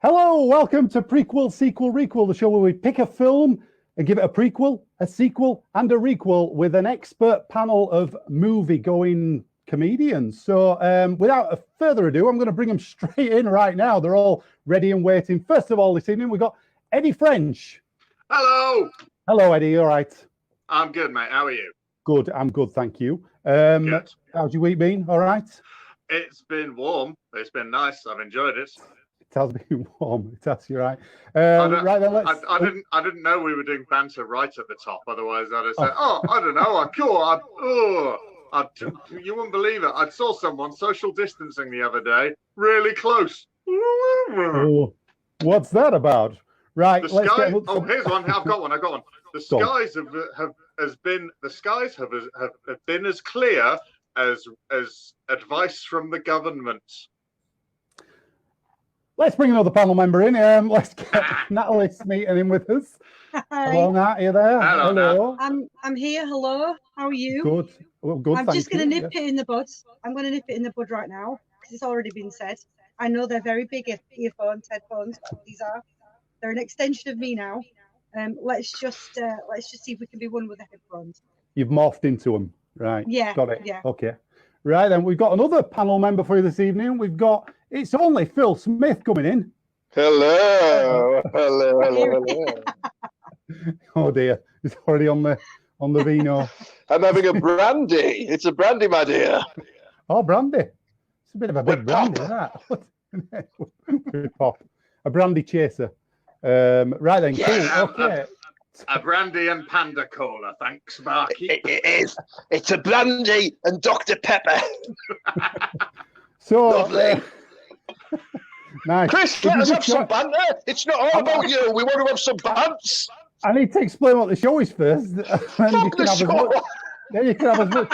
Hello, welcome to Prequel, Sequel, Requel, the show where we pick a film and give it a prequel, a sequel, and a requel with an expert panel of movie-going comedians. So without further ado, I'm going to bring them straight in right now. They're all ready and waiting. First of all, this evening, we've got Eddie French. Hello. Hello, Eddie. You all right? I'm good, mate. How are you? Good. I'm good, thank you. Good. How's your week been? All right? It's been warm. It's been nice. I've enjoyed it. It has been warm. It has, you're right. Right then, I didn't know we were doing banter right at the top. Otherwise, I'd have said, I don't know. You wouldn't believe it. I saw someone social distancing the other day, really close. Oh, what's that about? Right. The sky. Here's one. I've got one. The skies have been as clear as advice from the government. Let's bring another panel member in. Let's get Natalie Smeaton in with us. Hi. Hello, Nat. Are you there? Hello. I'm here. Hello. How are you? Good. Well, good. I'm just going to nip it in the bud. I'm going to nip it in the bud right now because it's already been said. I know they're very big earphones, headphones. These are. They're an extension of me now. Let's just see if we can be one with the headphones. You've morphed into them, right? Yeah. Got it. Yeah. Okay. Right then, we've got another panel member for you this evening. It's only Phil Smith coming in. Hello. Hello. Oh dear, he's already on the vino. I'm having a brandy. It's a brandy, my dear. Oh, brandy. It's a bit of a big brandy, isn't that? With pop. A brandy chaser. Right then, yeah, cool. Okay. A brandy and panda cola, thanks, Marky. It is. It's a brandy and Dr. Pepper. So lovely. Nice. Chris, let us have some banter. It's not all about you. We want to have some bants. I need to explain what the show is first. Fuck the show. Then you can have as much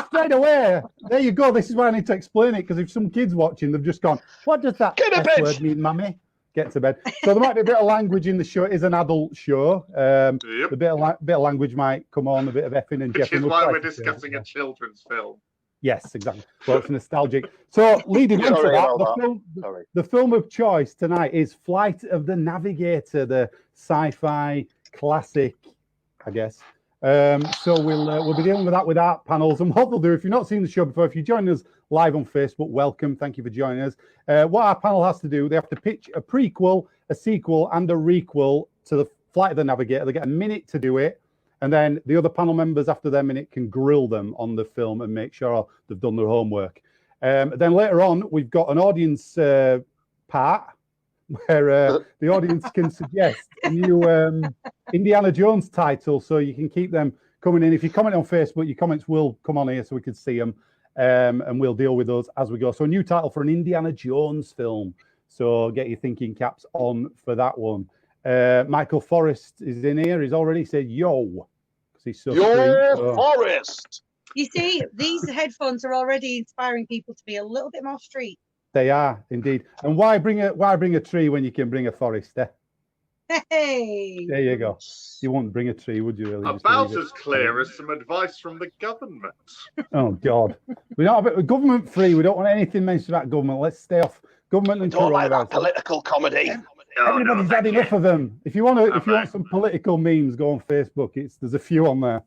straight away. There you go. This is why I need to explain it, because if some kids watching, they've just gone, "What does that word mean, mummy?" Get to bed. So there might be a bit of language in the show. It is an adult show. Yep. A bit of language might come on, a bit of effing and jeffing. Which is why we're discussing a children's film. Yes, exactly. Well, it's nostalgic. So leading into that, the film of choice tonight is Flight of the Navigator, the sci-fi classic, I guess. So we'll be dealing with that with our panels. And what we'll do, if you've not seen the show before, if you join us live on Facebook, welcome. Thank you for joining us. What our panel has to do, they have to pitch a prequel, a sequel, and a requel to the Flight of the Navigator. They get a minute to do it. And then the other panel members after their minute can grill them on the film and make sure they've done their homework. Then later on, we've got an audience part where the audience can suggest a new Indiana Jones title, so you can keep them coming in. If you comment on Facebook, your comments will come on here so we can see them, and we'll deal with those as we go. So a new title for an Indiana Jones film. So get your thinking caps on for that one. Michael Forrest is in here. He's already said yo. He's so Forrest. You see, these headphones are already inspiring people to be a little bit more street. They are indeed. And why bring a tree when you can bring a forest? Hey. There you go. You wouldn't bring a tree, would you? Really? About as clear as some advice from the government. Oh God, we don't have it. Government free. We don't want anything mentioned about government. Let's stay off government and don't like that political comedy. Everybody's had enough of them. If you want some political memes, go on Facebook. There's a few on there.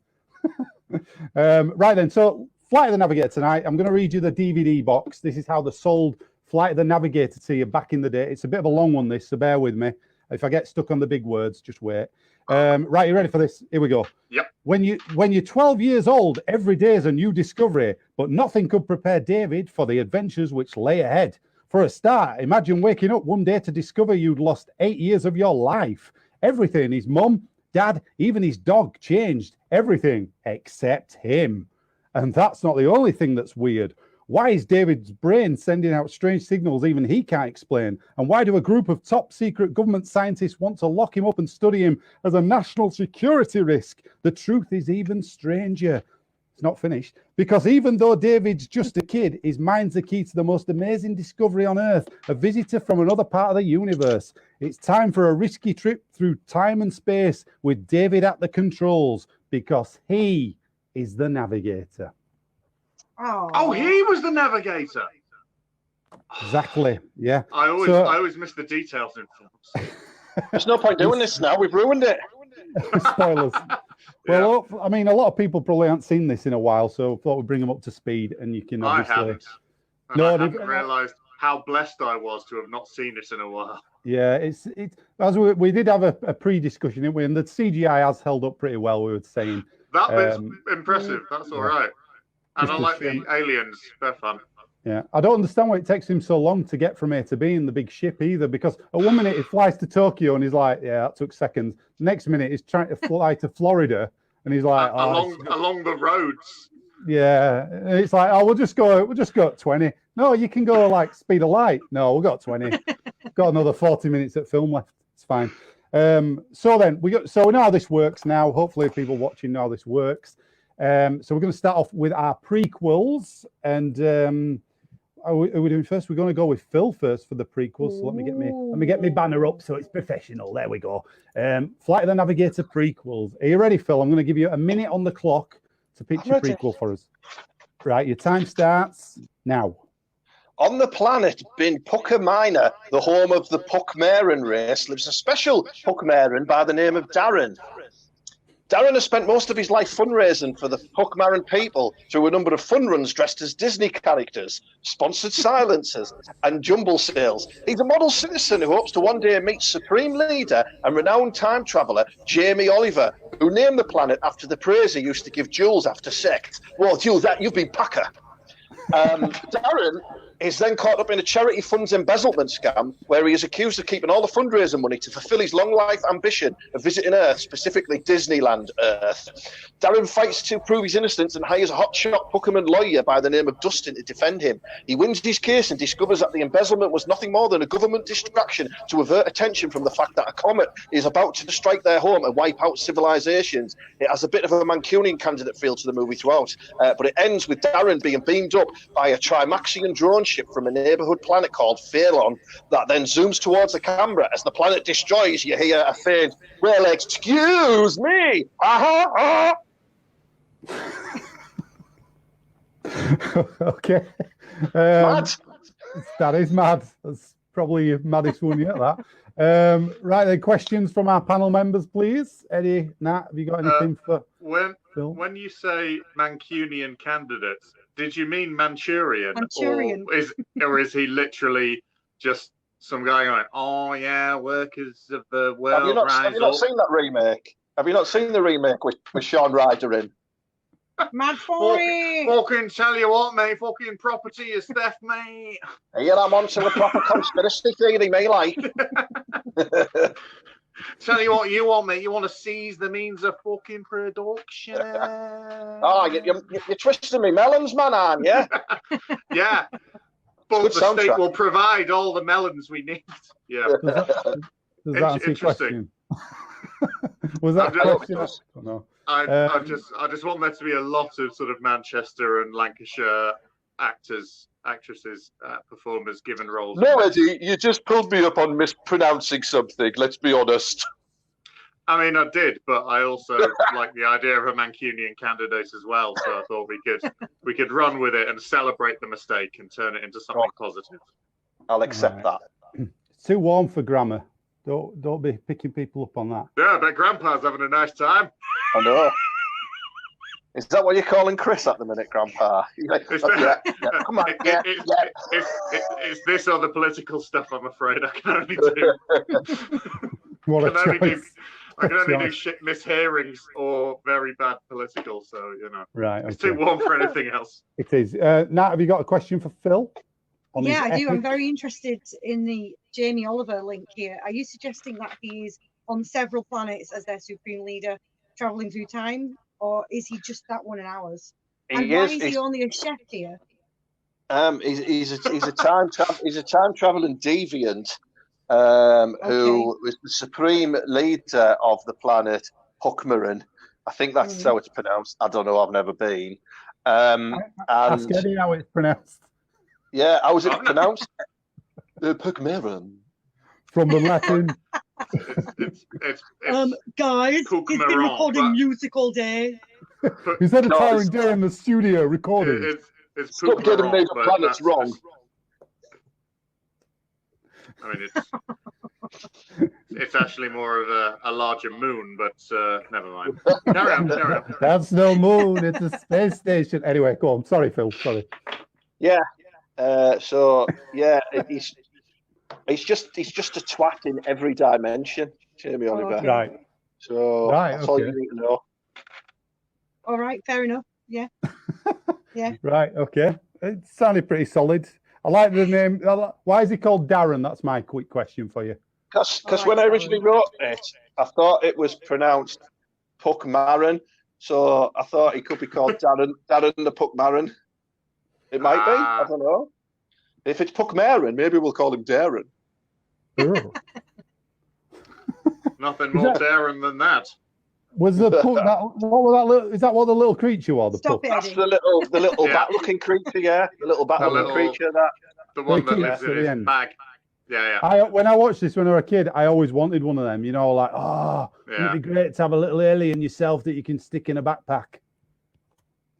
Right then, so Flight of the Navigator tonight. I'm going to read you the DVD box. This is how they sold Flight of the Navigator to you back in the day. It's a bit of a long one, this, so bear with me. If I get stuck on the big words, just wait. Right, you ready for this? Here we go. Yep. When you're 12 years old, every day is a new discovery, but nothing could prepare David for the adventures which lay ahead. For a start, imagine waking up one day to discover you'd lost 8 years of your life. Everything, his mum, dad, even his dog changed. Everything except him. And that's not the only thing that's weird. Why is David's brain sending out strange signals even he can't explain? And why do a group of top secret government scientists want to lock him up and study him as a national security risk? The truth is even stranger. It's not finished. Because even though David's just a kid, his mind's the key to the most amazing discovery on Earth, a visitor from another part of the universe. It's time for a risky trip through time and space with David at the controls, because he is the navigator. Oh, he was the navigator. Exactly. Yeah. I always miss the details in films. There's no point doing this now. We've ruined it. Spoilers. Well, I mean, a lot of people probably haven't seen this in a while, so I thought we'd bring them up to speed, and you can obviously. I haven't. And I haven't realised how blessed I was to have not seen it in a while. Yeah, it's as we did have a pre-discussion, didn't we? And the CGI has held up pretty well. We were saying that bit's impressive. That's all right. And I like the aliens. They're fun. Yeah, I don't understand why it takes him so long to get from A to B in the big ship either. Because at 1 minute he flies to Tokyo and he's like, "Yeah, that took seconds." Next minute he's trying to fly to Florida and he's like, along the roads. Yeah, and it's like, "Oh, we'll just go at 20." No, you can go like speed of light. No, we'll go at 20. Got another 40 minutes at film left. It's fine. So we know how this works now. Hopefully, people watching know how this works. So we're going to start off with our prequels, and are we doing first? We're going to go with Phil first for the prequels. So let me get me banner up so it's professional. There we go. Flight of the Navigator prequels. Are you ready, Phil? I'm going to give you a minute on the clock to pitch your prequel for us. Right, your time starts now. On the planet Bin Pucker Minor, the home of the Puckmaren race, lives a special Puckmaren by the name of Darren. Darren has spent most of his life fundraising for the Puckmaren people through a number of fun runs dressed as Disney characters, sponsored silencers, and jumble sales. He's a model citizen who hopes to one day meet Supreme Leader and renowned time traveller Jamie Oliver, who named the planet after the praise he used to give Jules after sex. Well, Jules, you've been Packer. Darren is then caught up in a charity funds embezzlement scam where he is accused of keeping all the fundraising money to fulfill his long life ambition of visiting Earth, specifically Disneyland Earth. Darren fights to prove his innocence and hires a hotshot Puckerman lawyer by the name of Dustin to defend him. He wins his case and discovers that the embezzlement was nothing more than a government distraction to avert attention from the fact that a comet is about to strike their home and wipe out civilizations. It has a bit of a Mancunian candidate feel to the movie throughout, but it ends with Darren being beamed up by a Trimaxian drone ship from a neighborhood planet called Phalon that then zooms towards the camera. As the planet destroys, you hear a faint, "Well, excuse me." Okay. Mad. That is mad. That's probably your maddest one yet, that. Right, then, questions from our panel members, please. Eddie, Nat, have you got anything for Phil? When you say Mancunian candidates, did you mean Manchurian? Or is he literally just some guy going, "Oh yeah, workers of the world"? Have you not seen that remake? Have you not seen the remake with Sean Ryder in? Mad boy! Fucking tell you what, mate. Fucking property is theft, mate. Here I'm on to a proper conspiracy theory, mate. Like. Tell you what you want, mate. You want to seize the means of fucking production. Oh, you're twisting me melons, man, aren't you? Yeah. But the state will provide all the melons we need. Yeah. Does that answer your question? Was that a question? No. I just want there to be a lot of sort of Manchester and Lancashire actresses, performers given roles. No, Eddie, you just pulled me up on mispronouncing something. Let's be honest. I mean, I did, but I also like the idea of a Mancunian candidate as well. So I thought we could run with it and celebrate the mistake and turn it into something positive. I'll accept that. It's too warm for grammar. Don't be picking people up on that. Yeah, but Grandpa's having a nice time. I know. Is that what you're calling Chris at the minute, Grandpa? Like, yeah, come on, it's this other political stuff, I'm afraid. I can only do. I can only do shit mishearings or very bad political, so, Right, it's too warm for anything else. It is. Nat, have you got a question for Phil? Yeah, I do. I'm very interested in the Jamie Oliver link here. Are you suggesting that he is on several planets as their supreme leader, traveling through time? Or is he just that one in ours? And why is he only a chef here? He's a time traveling deviant who was the supreme leader of the planet Puckmaren. I think that's how it's pronounced. I don't know. I've never been. Ask Eddie how it's pronounced. Yeah, how is it pronounced? Puckmaren. From the Latin. Guys, he's been recording music all day. He's had a tiring day in the studio recording. It's Stop getting made of planets wrong. I mean, it's actually more of a larger moon, but never mind. Carry on. That's no moon. It's a space station. Anyway, go on. Sorry, Phil. Sorry. Yeah. He's just a twat in every dimension, Jamie Oliver. Okay. Right. So that's all you need to know. All right, fair enough. Yeah. Yeah. Right. Okay. It sounded pretty solid. I like the name. Why is he called Darren? That's my quick question for you. Because when I originally wrote it, I thought it was pronounced Puck Marin, so I thought he could be called Darren the Puck Marin. It might be. I don't know. If it's Puck Marin, maybe we'll call him Darren. Oh. Nothing more daring than that. Was the puck what was that little? Is that what the little creature was? The Stop puck? it, That's Eddie. the little bat-looking creature, yeah. The little bat-looking creature. The one that lives in his end. bag. Yeah. When I watched this when I was a kid, I always wanted one of them. You know, like, it'd be great to have a little alien yourself that you can stick in a backpack.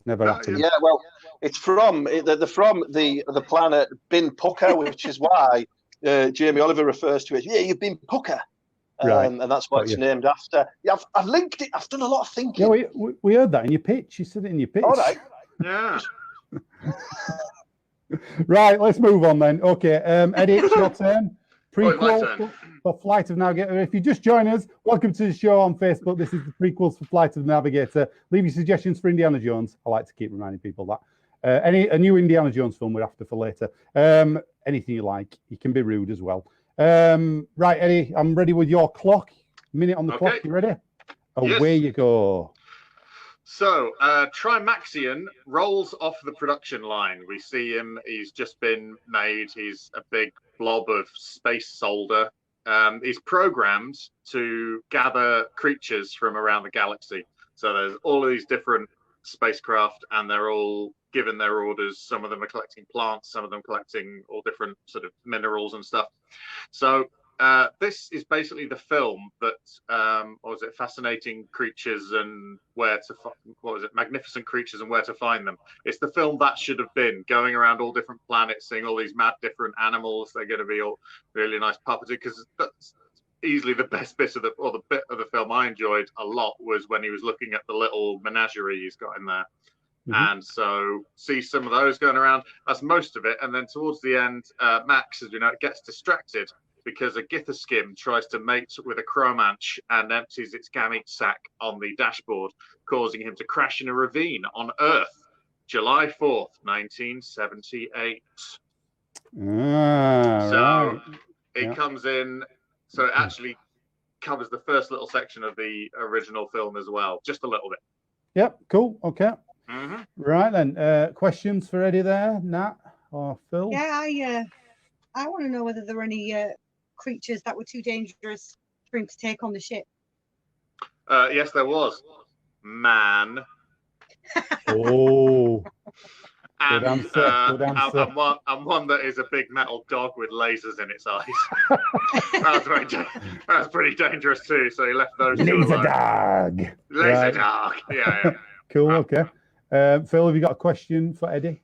Never happened. Yeah, well, it's from the planet Bin Pucker, which is why Jamie Oliver refers to it. Yeah, you've been Pucker. Right. And that's what it's named after. Yeah, I've linked it. I've done a lot of thinking. Yeah, we heard that in your pitch. You said it in your pitch. All right. Yeah. Right, let's move on then. Okay, Eddie, it's your turn. My turn. For Flight of Navigator. If you just join us, welcome to the show on Facebook. This is the prequels for Flight of Navigator. Leave your suggestions for Indiana Jones. I like to keep reminding people that. A new Indiana Jones film we're after for later. Anything you like. You can be rude as well. Right, Eddie, I'm ready with your clock. Minute on the clock. You ready? Away you go. So, Trimaxion rolls off the production line. We see him. He's just been made. He's a big blob of space solder. He's programmed to gather creatures from around the galaxy. So there's all of these different spacecraft, and they're all given their orders. Some of them are collecting plants, some of them collecting all different sort of minerals and stuff. So this is basically the film that, or was it Fascinating Creatures and Magnificent Creatures and Where to Find Them. It's the film that should have been, going around all different planets, seeing all these mad different animals. They're going to be all really nice puppeted, because that's easily the best bit of the bit of the film I enjoyed a lot was when he was looking at the little menagerie he's got in there. And so see some of those going around. That's most of it. And then towards the end, Max, as you know, gets distracted because a Githoskim tries to mate with a Chromanch and empties its gamete sac on the dashboard, causing him to crash in a ravine on Earth, July 4th, 1978. It comes in, so it actually covers the first little section of the original film as well, just a little bit. Yep, cool, okay. Right then, questions for Eddie there, Nat or Phil? Yeah, I want to know whether there were any creatures that were too dangerous for him to take on the ship. Yes, there was. Man. Oh. And, good answer. Good answer. And one that is a big metal dog with lasers in its eyes. That's pretty dangerous too. So he left those two alone. Laser dog. Yeah. Cool. Okay. Phil, have you got a question for Eddie?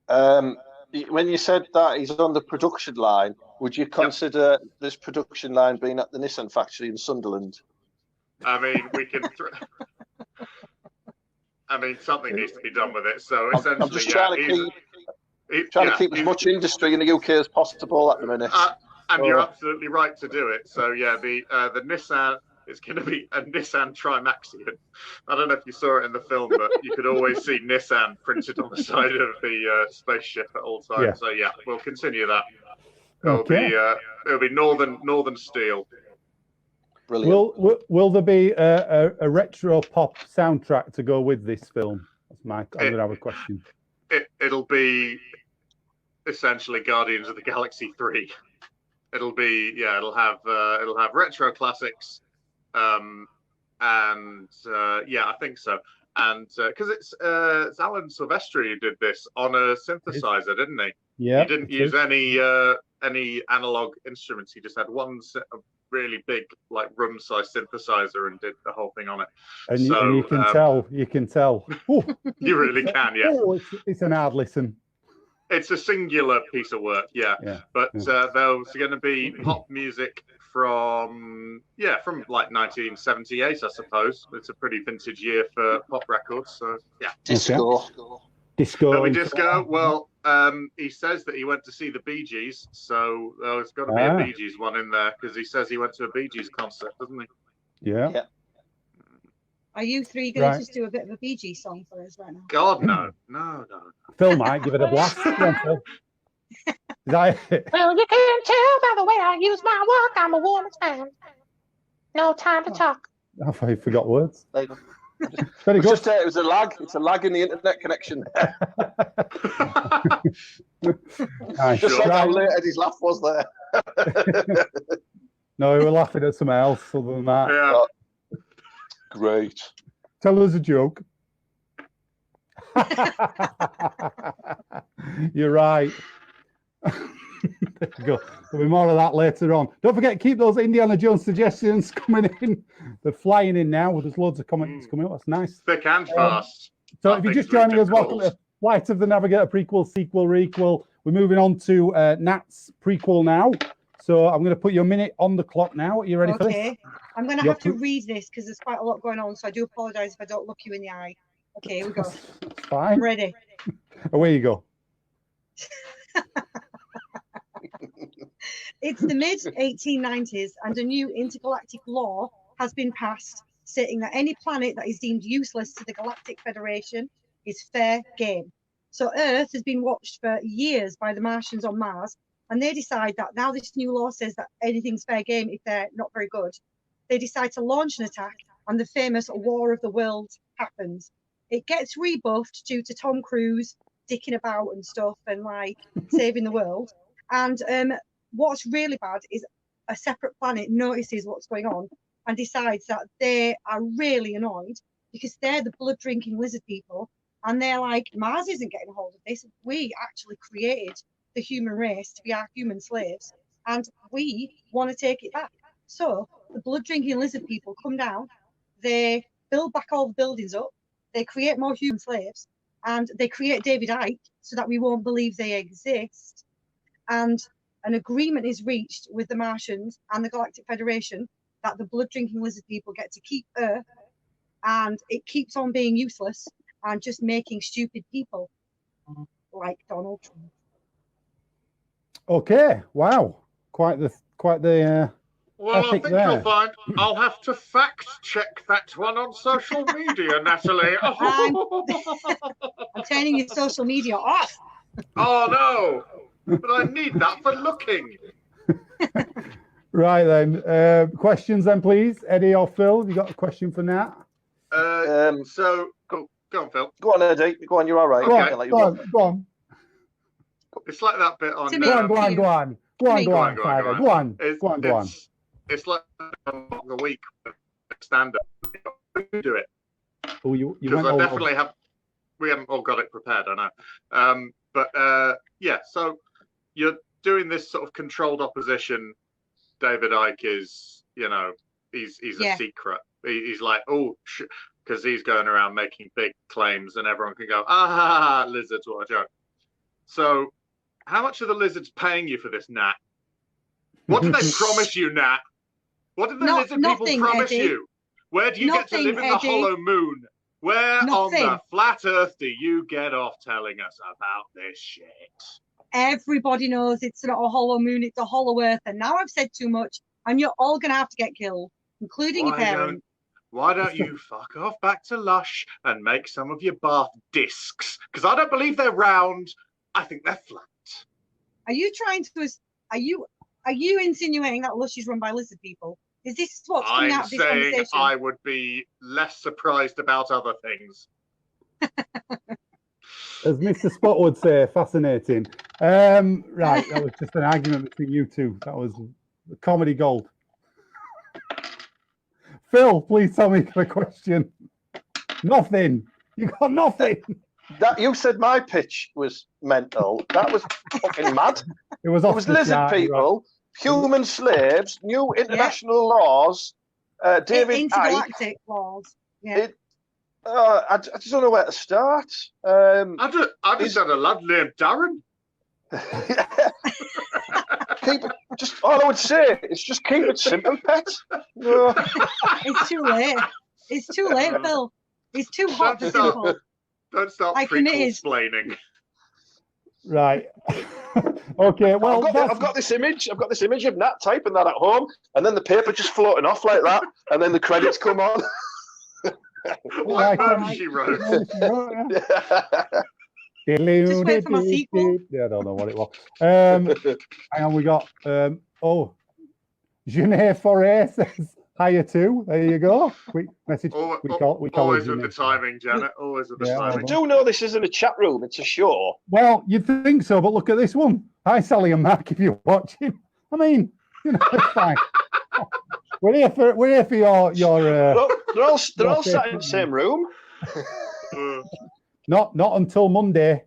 When you said that he's on the production line, would you consider this production line being at the Nissan factory in Sunderland? I mean, we can. I mean, something needs to be done with it. So essentially, I'm just trying to keep as much industry in the UK as possible at the minute. And you're absolutely right to do it. So yeah, the Nissan is going to be a Nissan Trimaxion. I don't know if you saw it in the film, but you could always see Nissan printed on the side of the spaceship at all times. Yeah. So yeah, we'll continue that. It'll be Northern Steel. Brilliant. Will there be a retro pop soundtrack to go with this film? That's I'm going to have a question. It'll be essentially Guardians of the Galaxy 3. It'll have retro classics, and I think so. And because it's Alan Silvestri who did this on a synthesizer, didn't he? Yeah. He didn't use any analog instruments. He just had one really big, like room-sized synthesizer and did the whole thing on it. And you can tell. You really can, yeah. It's an hard listen. It's a singular piece of work, yeah. But there's going to be pop music from like 1978, I suppose. It's a pretty vintage year for pop records, so yeah. Disco. There'll be disco. Well, he says that he went to see the Bee Gees, so there's got to be a Bee Gees one in there because he says he went to a Bee Gees concert, doesn't he? Yeah. Are you three going to just do a bit of a Bee Gees song for us right now? God, no. Phil might give it a blast. Come on, Phil. Is that it? Well, you can tell by the way I use my work, I'm a woman's man. No time to talk. I forgot words. Very good. It was a lag. It's a lag in the internet connection. Just like how late Eddie's laugh was there. No, we were laughing at something else other than that. Yeah. Great. Tell us a joke. You're right. There you go. There'll be more of that later on. Don't forget, keep those Indiana Jones suggestions coming in. They're flying in now. There's loads of comments coming up. That's nice. Thick and fast. So if you're just joining us, welcome to Flight of the Navigator prequel, sequel, requel. We're moving on to Nat's prequel now. So I'm going to put your minute on the clock now. Are you ready for this? Okay. I'm going to have to read this because there's quite a lot going on. So I do apologise if I don't look you in the eye. Okay, here we go. That's fine. I'm ready. Away you go. It's the mid-1890s and a new intergalactic law has been passed stating that any planet that is deemed useless to the Galactic Federation is fair game. So Earth has been watched for years by the Martians on Mars, and they decide that now this new law says that anything's fair game if they're not very good. They decide to launch an attack, and the famous War of the Worlds happens. It gets rebuffed due to Tom Cruise dicking about and stuff and like saving the world. And what's really bad is a separate planet notices what's going on and decides that they are really annoyed because they're the blood drinking lizard people. And they're like, Mars isn't getting a hold of this. We actually created the human race to be our human slaves. And we want to take it back. So the blood drinking lizard people come down. They build back all the buildings up. They create more human slaves. And they create David Icke so that we won't believe they exist. And an agreement is reached with the Martians and the Galactic Federation that the blood-drinking lizard people get to keep Earth, and it keeps on being useless and just making stupid people like Donald Trump. Okay, wow, quite the. Well, I think you'll find I'll have to fact check that one on social media, Natalie. I'm turning your social media off. Oh no! But I need that for looking. Right then. Questions then, please. Eddie or Phil, have you got a question for Nat? So go on, Phil. Go on, Eddie. Go on, you're all right. Okay. Go on. It's like that bit on. Go on. It's like the week stand-up. Do it. Oh, you because I definitely have. We haven't all got it prepared, I know. But so you're doing this sort of controlled opposition. David Icke is, he's a secret. He's like, because he's going around making big claims, and everyone can go, lizards, what a joke. So, how much are the lizards paying you for this, Nat? What did they promise you, Nat? What did the lizard people promise you? Where do you get to live in the hollow moon? Where on the flat earth do you get off telling us about this shit? Everybody knows it's not a hollow moon, it's a hollow earth. And now I've said too much, and you're all going to have to get killed, including your parents. Why don't you fuck off back to Lush and make some of your bath discs? Because I don't believe they're round. I think they're flat. Are you trying to... Are you insinuating that Lush is run by lizard people? Is this what's coming out of this conversation? I'm saying I would be less surprised about other things. As Mr. Spot would say, fascinating. Right, that was just an argument between you two. That was comedy gold. Phil, please tell me the question. Nothing. You got nothing. That you said my pitch was mental. That was fucking mad. It was lizard people. Right. Human slaves, new international laws, David intergalactic laws. Yeah. I just don't know where to start. I just had a lad named Darren. Keep it. Just all I would say is just keep it simple, pet. No. It's too late. It's too late, Phil. It's too hot for simple. Don't start prequel-splaining. Right. Okay. Well, I've got this image. I've got this image of Nat typing that at home, and then the paper just floating off like that, and then the credits come on. Like she wrote. Just wait for my sequel. Yeah, I don't know what it was. Hang on, we got Genet Foray says higher too. There you go. Quick message. Always with the timing, Janet. Always with the timing. I do know this isn't a chat room; it's a show. Well, you'd think so, but look at this one. Hi, Sally and Mark, if you're watching. I mean, you know, it's fine. We're here for your. They're all sat in the same room. Not until Monday.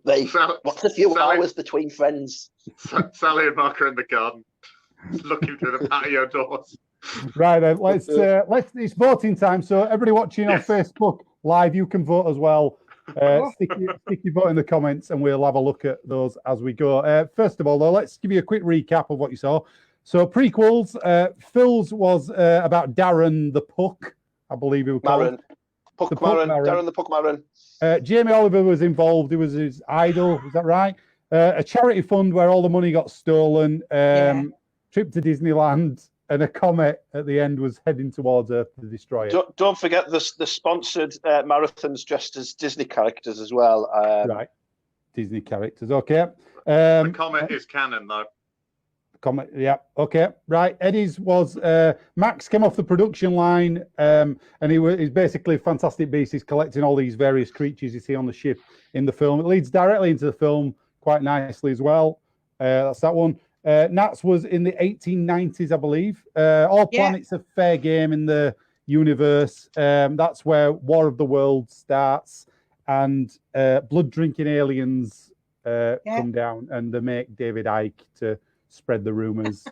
What's a few hours between friends? Sally and Mark are in the garden, looking through the patio doors. Right then, let's. It's voting time. So everybody watching on Facebook Live, you can vote as well. Stick your vote in the comments, and we'll have a look at those as we go. First of all, though, let's give you a quick recap of what you saw. So prequels. Phil's was about Darren the Puck, I believe he was called. Darren the Puck Marin. Jamie Oliver was involved. He was his idol. Is that right? A charity fund where all the money got stolen. Trip to Disneyland, and a comet at the end was heading towards Earth to destroy it. Don't forget the sponsored marathons dressed as Disney characters as well. Right, Disney characters. Okay. The comet is canon, though. Comet, yeah. Okay, right. Eddie's was Max came off the production line, and he's basically Fantastic Beasts. He's collecting all these various creatures you see on the ship in the film. It leads directly into the film quite nicely as well. That's that one. Nats was in the 1890s, I believe. All planets are fair game in the universe. That's where War of the Worlds starts, and blood drinking aliens come down, and they make David Icke to spread the rumors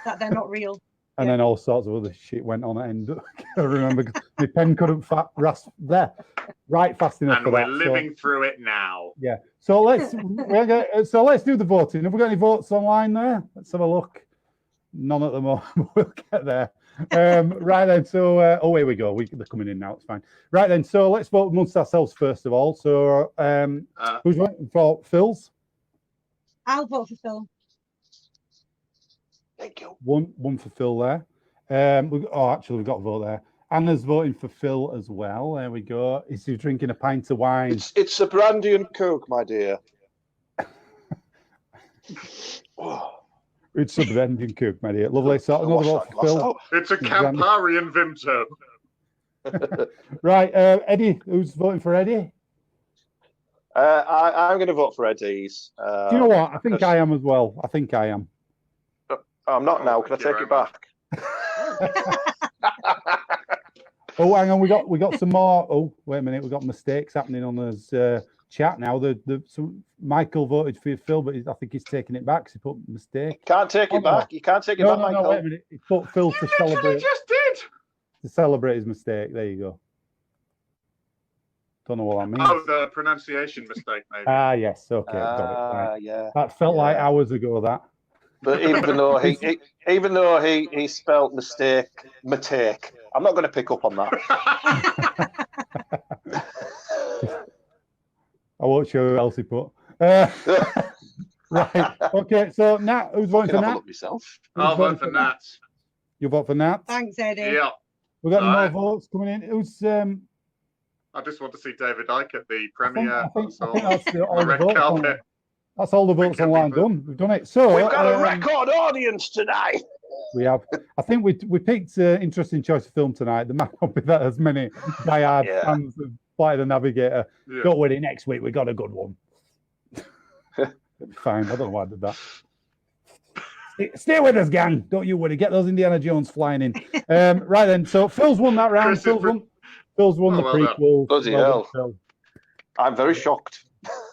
that they're not real. And then all sorts of other shit went on at end. I remember my pen couldn't write fast enough and for that. And we're living through it now. Yeah. So let's do the voting. Have we got any votes online there? Let's have a look. None at the moment. We'll get there. Right then. So here we go. They're coming in now. It's fine. Right then. So let's vote amongst ourselves first of all. So who's voting for Phil's? I'll vote for Phil. Thank you. One for Phil there. We've got a vote there. Anna's voting for Phil as well. There we go. Is he drinking a pint of wine? It's a brandy and coke, my dear. It's a brandy and coke, my dear. Lovely. So another vote for Phil. It's a Campari and Vimto. Right, Eddie. Who's voting for Eddie? I'm going to vote for Eddie's. Do you know what? I think I am as well. I think I am. I'm not now. Can I take it back? Oh, hang on. We got some more. Oh, wait a minute. We got mistakes happening on his chat now. Michael voted for Phil, but I think he's taking it back. So he put mistake. Can't take it back. You can't take it back, Michael. No, wait a minute. He put Phil to celebrate. I just did. To celebrate his mistake. There you go. Don't know what that means. Oh, the pronunciation mistake, maybe. Yes. Okay. Got it. Right. Yeah. That felt like hours ago. That. But even though he spelled mistake, I'm not going to pick up on that. I won't show who else he put. Right. Okay. So Nat, who's voting for Nat? I'll vote for Nat. You vote for Nat? Thanks, Eddie. Yeah. We've got any more votes coming in. Who's I just want to see David Icke at the premiere. I think that's all the red votes. carpet. That's all the votes online done. We've done it. So we've got a record audience tonight. We have. I think we picked an interesting choice of film tonight. There might not be that as many diehard fans of Flight of the Navigator. Yeah. Don't worry, next week we got a good one. It'll be fine. I don't know why I did that. Stay with us, gang. Don't you worry. Get those Indiana Jones flying in. Right then. So Phil's won that round. Phil's won the prequel. Bloody hell. I'm very shocked.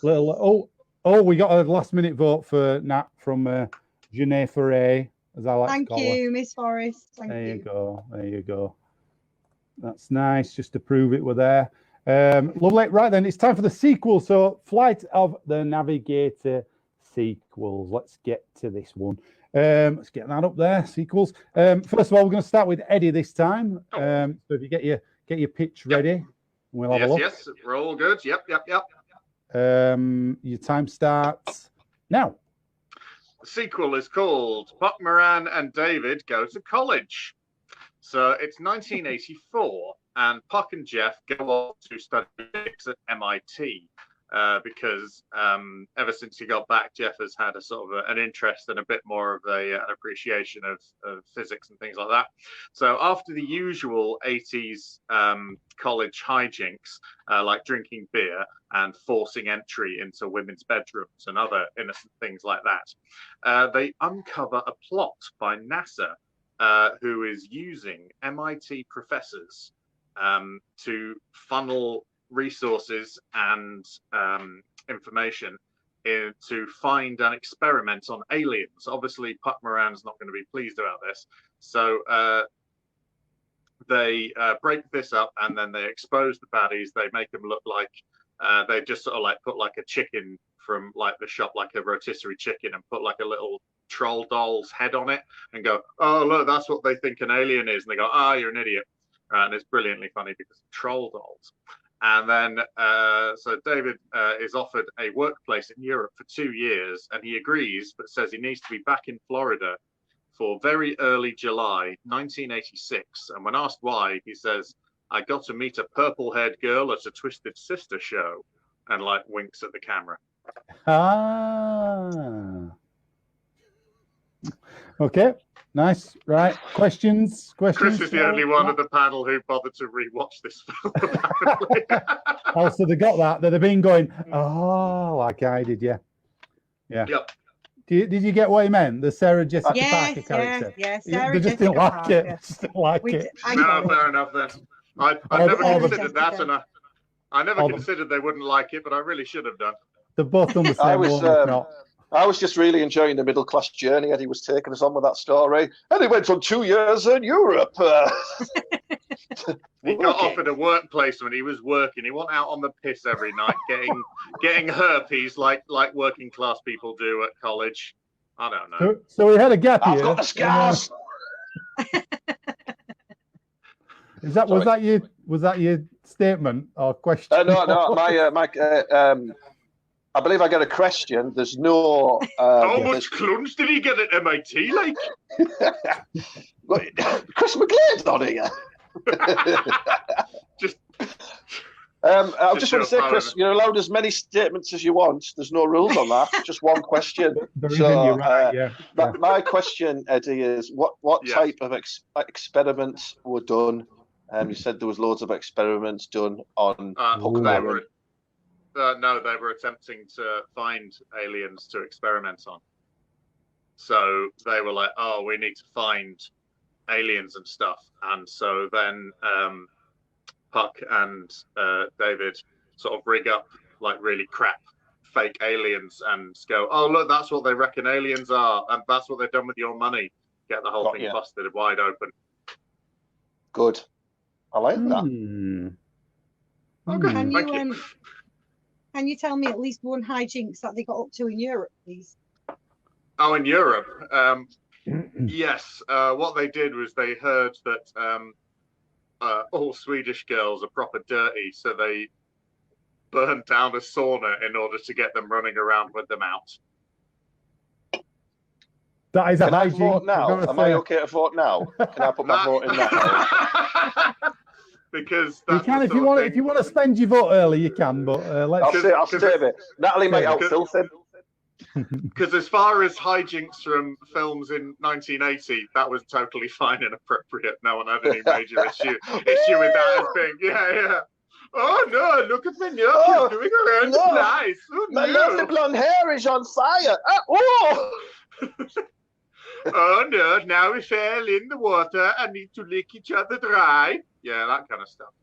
We got a last minute vote for Nat from Genet Foray, as I like to call her. Thank you, Miss Forrest. There you go. That's nice, just to prove it we're there. Lovely. Right then, it's time for the sequel. So, Flight of the Navigator sequels. Let's get to this one. Let's get that up there. Sequels. First of all, we're going to start with Eddie this time. So, if you get your pitch ready, we'll have a look. Yes, we're all good. Yep. Your time starts now. The sequel is called Buck Moran and David Go to College. So it's 1984, and Puck and Jeff go on to study physics at MIT because ever since he got back, Jeff has had a sort of an interest and a bit more of an appreciation of physics and things like that. So after the usual 80s college hijinks, like drinking beer and forcing entry into women's bedrooms and other innocent things like that, they uncover a plot by NASA who is using MIT professors to funnel resources and information to find and experiment on aliens. Obviously, Puck Moran's not going to be pleased about this. So they break this up, and then they expose the baddies. They make them look like they just sort of like put like a chicken from like the shop, like a rotisserie chicken, and put like a little troll doll's head on it and go, oh, look, that's what they think an alien is. And they go, you're an idiot. And it's brilliantly funny because troll dolls. And then, so David is offered a workplace in Europe for 2 years, and he agrees, but says he needs to be back in Florida for very early July 1986. And when asked why, he says, I got to meet a purple-haired girl at a Twisted Sister show, and like winks at the camera. Okay, nice. Right, questions? Chris is the only one of the panel who bothered to rewatch this film. Apparently. Also, they got that they've been going, like I did, yeah. Yep. Did you get what he meant? The Sarah Jessica Parker character? Yes, They just didn't like it. Just didn't like it. No, fair enough then. I never considered that, and I never considered they wouldn't like it, but I really should have done. They're both on the same I was just really enjoying the middle class journey Eddie was taking us on with that story. And he went on 2 years in Europe. He got offered a workplace when he was working. He went out on the piss every night, getting herpes like working class people do at college. I don't know. So we had a gap here. I've got the scars. Was that your statement or question? No. I believe I got a question. There's no. How much clunge did he get at MIT? Like, Chris McGlade's on here. I just want to say, Chris, you're allowed as many statements as you want. There's no rules on that. Just one question. My question, Eddie, is what type of experiments were done? You said there was loads of experiments done on Puck Moran. No, they were attempting to find aliens to experiment on. So they were like, we need to find aliens and stuff. And so then Puck and David sort of rig up like really crap fake aliens and go, look, that's what they reckon aliens are. And that's what they've done with your money. Get the whole thing busted wide open. Good. I like that. Okay, thank you. Can you tell me at least one hijinks that they got up to in Europe, please? Oh, in Europe? Yes. What they did was they heard that all Swedish girls are proper dirty, so they burned down a sauna in order to get them running around with them out. That is Can I vote now? Am I okay to vote now? Can I put my vote in now? Because you can if you want to spend your vote early, you can. But I'll save it. Natalie might out-filth him. Because as far as hijinks from films in 1980, that was totally fine and appropriate. No one had any major issue with that as being, Oh no! Look at the nose doing around the place. Oh, my lovely blonde hair is on fire. Oh no! Now we fell in the water and need to lick each other dry. Yeah, that kind of stuff,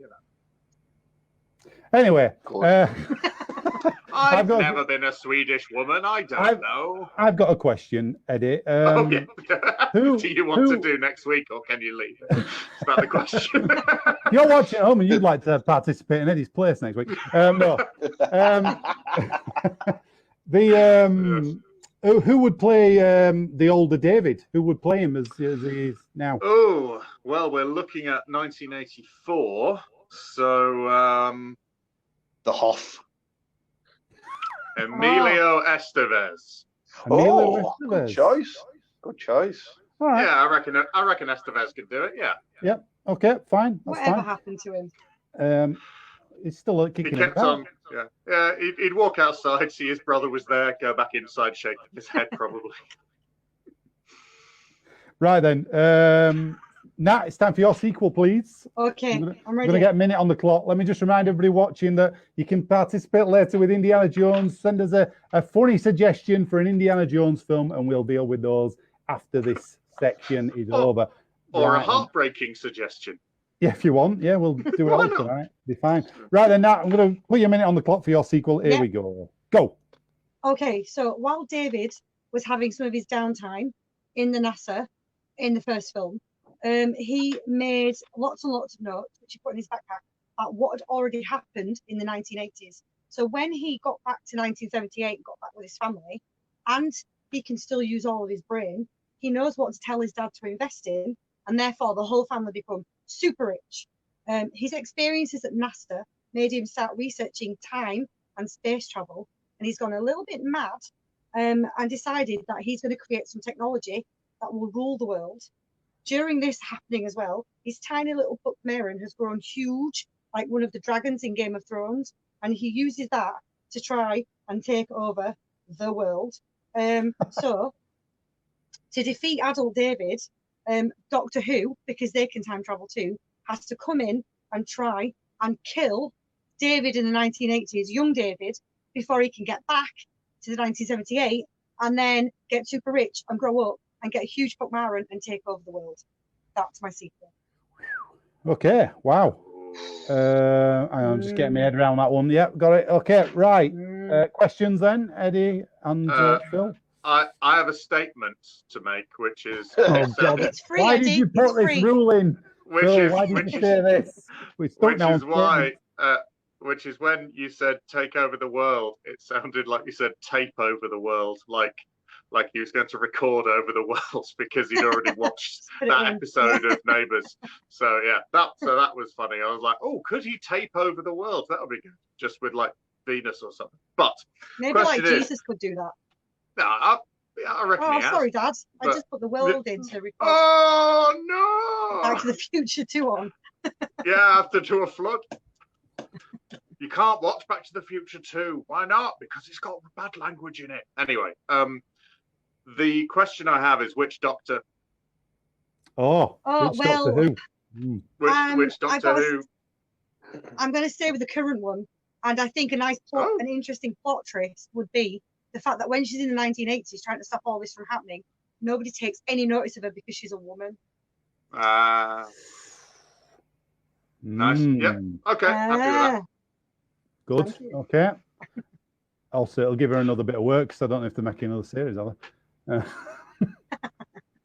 Anyway, I've never been a Swedish woman. I don't know. I've got a question, Eddie. Do you want to do next week, or can you leave? It's about the question. You're watching at home and you'd like to participate in Eddie's place next week. No. Who would play the older David? Who would play him as he is now? Oh, well, we're looking at 1984. So, the Hoff. Emilio Estevez. Good choice. Good choice. All right. Yeah, I reckon Estevez could do it. Yeah. Yep. Okay. Fine. That's Whatever fine. happened to him? He's still kicking. He kept on. Yeah. He'd walk outside, see his brother was there, go back inside, shake his head, probably. Right then. Nat, it's time for your sequel, please. Okay, I'm ready. I'm going to get a minute on the clock. Let me just remind everybody watching that you can participate later with Indiana Jones. Send us a funny suggestion for an Indiana Jones film, and we'll deal with those after this section is over. Or a heartbreaking suggestion. Yeah, if you want. Yeah, we'll do it all tonight. Be fine. Right then, Nat, I'm going to put you a minute on the clock for your sequel. Here we go. Go. Okay, so while David was having some of his downtime in the NASA in the first film, he made lots and lots of notes, which he put in his backpack, about what had already happened in the 1980s. So when he got back to 1978, got back with his family, and he can still use all of his brain, he knows what to tell his dad to invest in, and therefore the whole family become super rich. His experiences at NASA made him start researching time and space travel, and he's gone a little bit mad and decided that he's going to create some technology that will rule the world. During this happening as well, his tiny little Puck Maren has grown huge, like one of the dragons in Game of Thrones, and he uses that to try and take over the world. So, to defeat adult David, Doctor Who, because they can time travel too, has to come in and try and kill David in the 1980s, young David, before he can get back to the 1978 and then get super rich and grow up and get a huge Puck Maren and take over the world. That's my sequel. Okay, wow. I'm just getting my head around that one. Yeah, got it. Okay, right. Questions then, Eddie and Phil? I have a statement to make, which is... It's free, why Eddie. did you put this rule in? Phil, why did you say this? Which is when you said take over the world, it sounded like you said tape over the world, like he was going to record over the world because he'd already watched that episode of Neighbours. So yeah, that was funny. I was like, oh, could he tape over the world? That would be good, just with like Venus or something. But maybe like Jesus could do that. No, I reckon he has. Sorry, Dad. I just put the world in to record. Oh no! Back to the Future 2 on. Yeah, after to a flood. You can't watch Back to the Future 2. Why not? Because it's got bad language in it. Anyway, the question I have is which Doctor? Well, Doctor Who? Which Doctor Who? I'm going to stay with the current one, and I think a nice plot, an interesting plot trace would be the fact that when she's in the 1980s trying to stop all this from happening, nobody takes any notice of her because she's a woman. Nice. Yep. Okay. Happy with that. Good. Okay. Also, it'll give her another bit of work because I don't know if they're making another series, are they?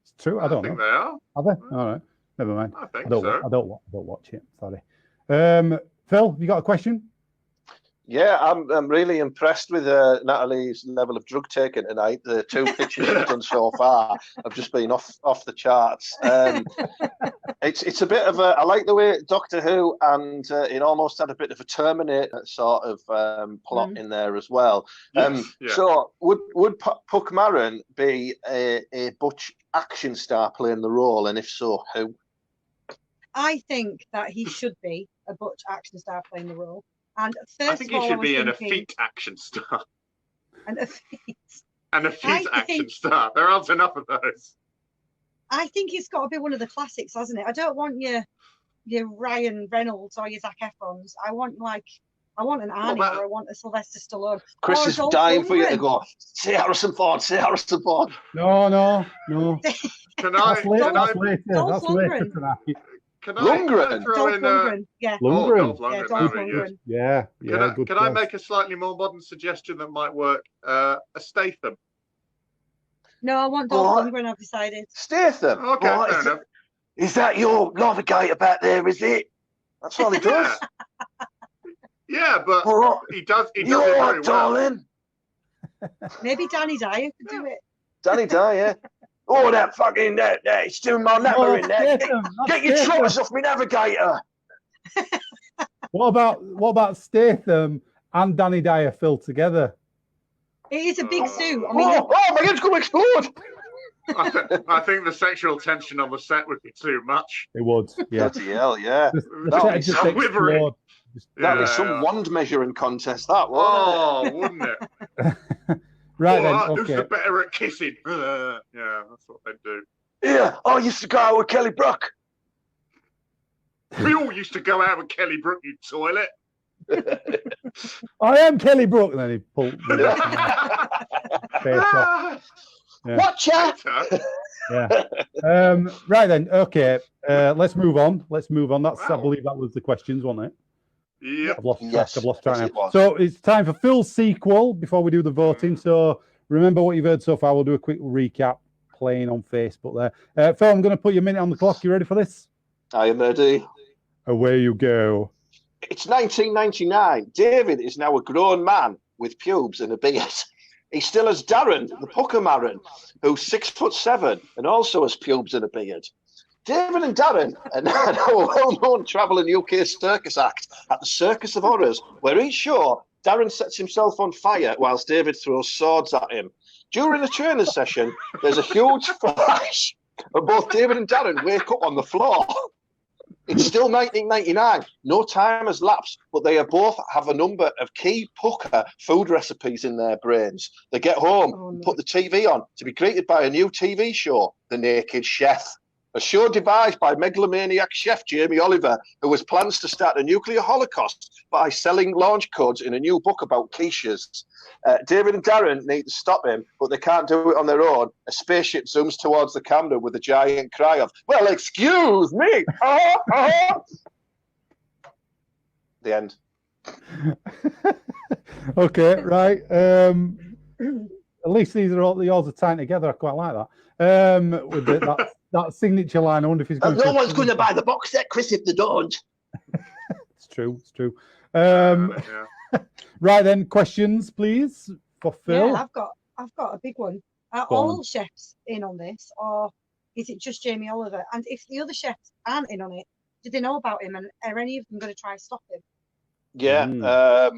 It's true. I don't know. They are. Are they? All right. Never mind. I think so. I don't watch it. Sorry. Phil, have you got a question? Yeah, I'm really impressed with Natalie's level of drug taking tonight. The 2 pitches she's done so far have just been off the charts. It's a bit of a. I like the way Doctor Who, and it almost had a bit of a Terminator sort of plot in there as well. So would Puck Maren be a butch action star playing the role, and if so, who? I think that he should be a butch action star playing the role. And first I think he should be an effete action star. An effete action star. There aren't enough of those. I think it's got to be one of the classics, hasn't it? I don't want your Ryan Reynolds or your Zac Efrons. I want an Arnie or I want a Sylvester Stallone. Chris is dying for you to go, say Harrison Ford, say Harrison Ford. No. Can I? That's later tonight. Can Lundgren. I throw Dolph in Lundgren. Yeah. Lundgren. Dolph Lundgren, Yeah, Dolph that'd be good. Lundgren. Yeah. Good Can I choice. make a slightly more modern suggestion that might work? A Statham. No, I want Dolph Lundgren. I've decided. Statham. Okay, fair enough. Is that your navigator back there? Is it? That's all he does. Yeah, but he does. He does You it all very right, well. darling? Maybe Danny Dyer could do it. Danny Dyer, yeah. Oh, that fucking that! It's doing my napper in there. Get your trotters off me navigator. What about Statham and Danny Dyer filled together? It is a big suit. I mean, my head's going to explode. I think the sexual tension on the set would be too much. It would. Yeah. Bloody hell, yeah. The set just quivering. explode. That'd be some wand measuring contest, that, wouldn't wouldn't it? Right then. Who's Okay. the better at kissing? Yeah, that's what they do. it? Yeah, I used to go out with Kelly Brook. We all used to go out with Kelly Brook, you toilet. I am Kelly Brook. And then he pulled face off. Yeah. Watch out! Yeah. Right then. Okay. Let's move on. That's I believe that was the questions, wasn't it? Yep. I've lost track Yes, now. So it's time for Phil's sequel before we do the voting. So remember what you've heard so far. We'll do a quick recap playing on Facebook there. Phil, I'm going to put your minute on the clock. You ready for this? I am ready. Away you go. It's 1999. David is now a grown man with pubes and a beard. He still has Darren, the Pucker Maron, who's 6'7" and also has pubes and a beard. David and Darren are now a well-known travelling UK circus act at the Circus of Horrors, where each show, Darren sets himself on fire whilst David throws swords at him. During the training session, there's a huge flash, and both David and Darren wake up on the floor. It's still 1999. No time has lapsed, but they both have a number of key pucker food recipes in their brains. They get home and put the TV on to be greeted by a new TV show, The Naked Chef. A show devised by megalomaniac chef Jamie Oliver, who has plans to start a nuclear holocaust by selling launch codes in a new book about quiches. David and Darren need to stop him, but they can't do it on their own. A spaceship zooms towards the camera with a giant cry of, "Well, excuse me!" The end. Okay, right. At least these are all yours are tying together. I quite like that. With that signature line, I wonder if he's going. No one's going to buy the box set, Chris, if they don't. It's true. Right then, questions, please, for Phil. Yeah, I've got a big one. Are all chefs in on this, or is it just Jamie Oliver? And if the other chefs aren't in on it, do they know about him? And are any of them going to try and stop him? Yeah.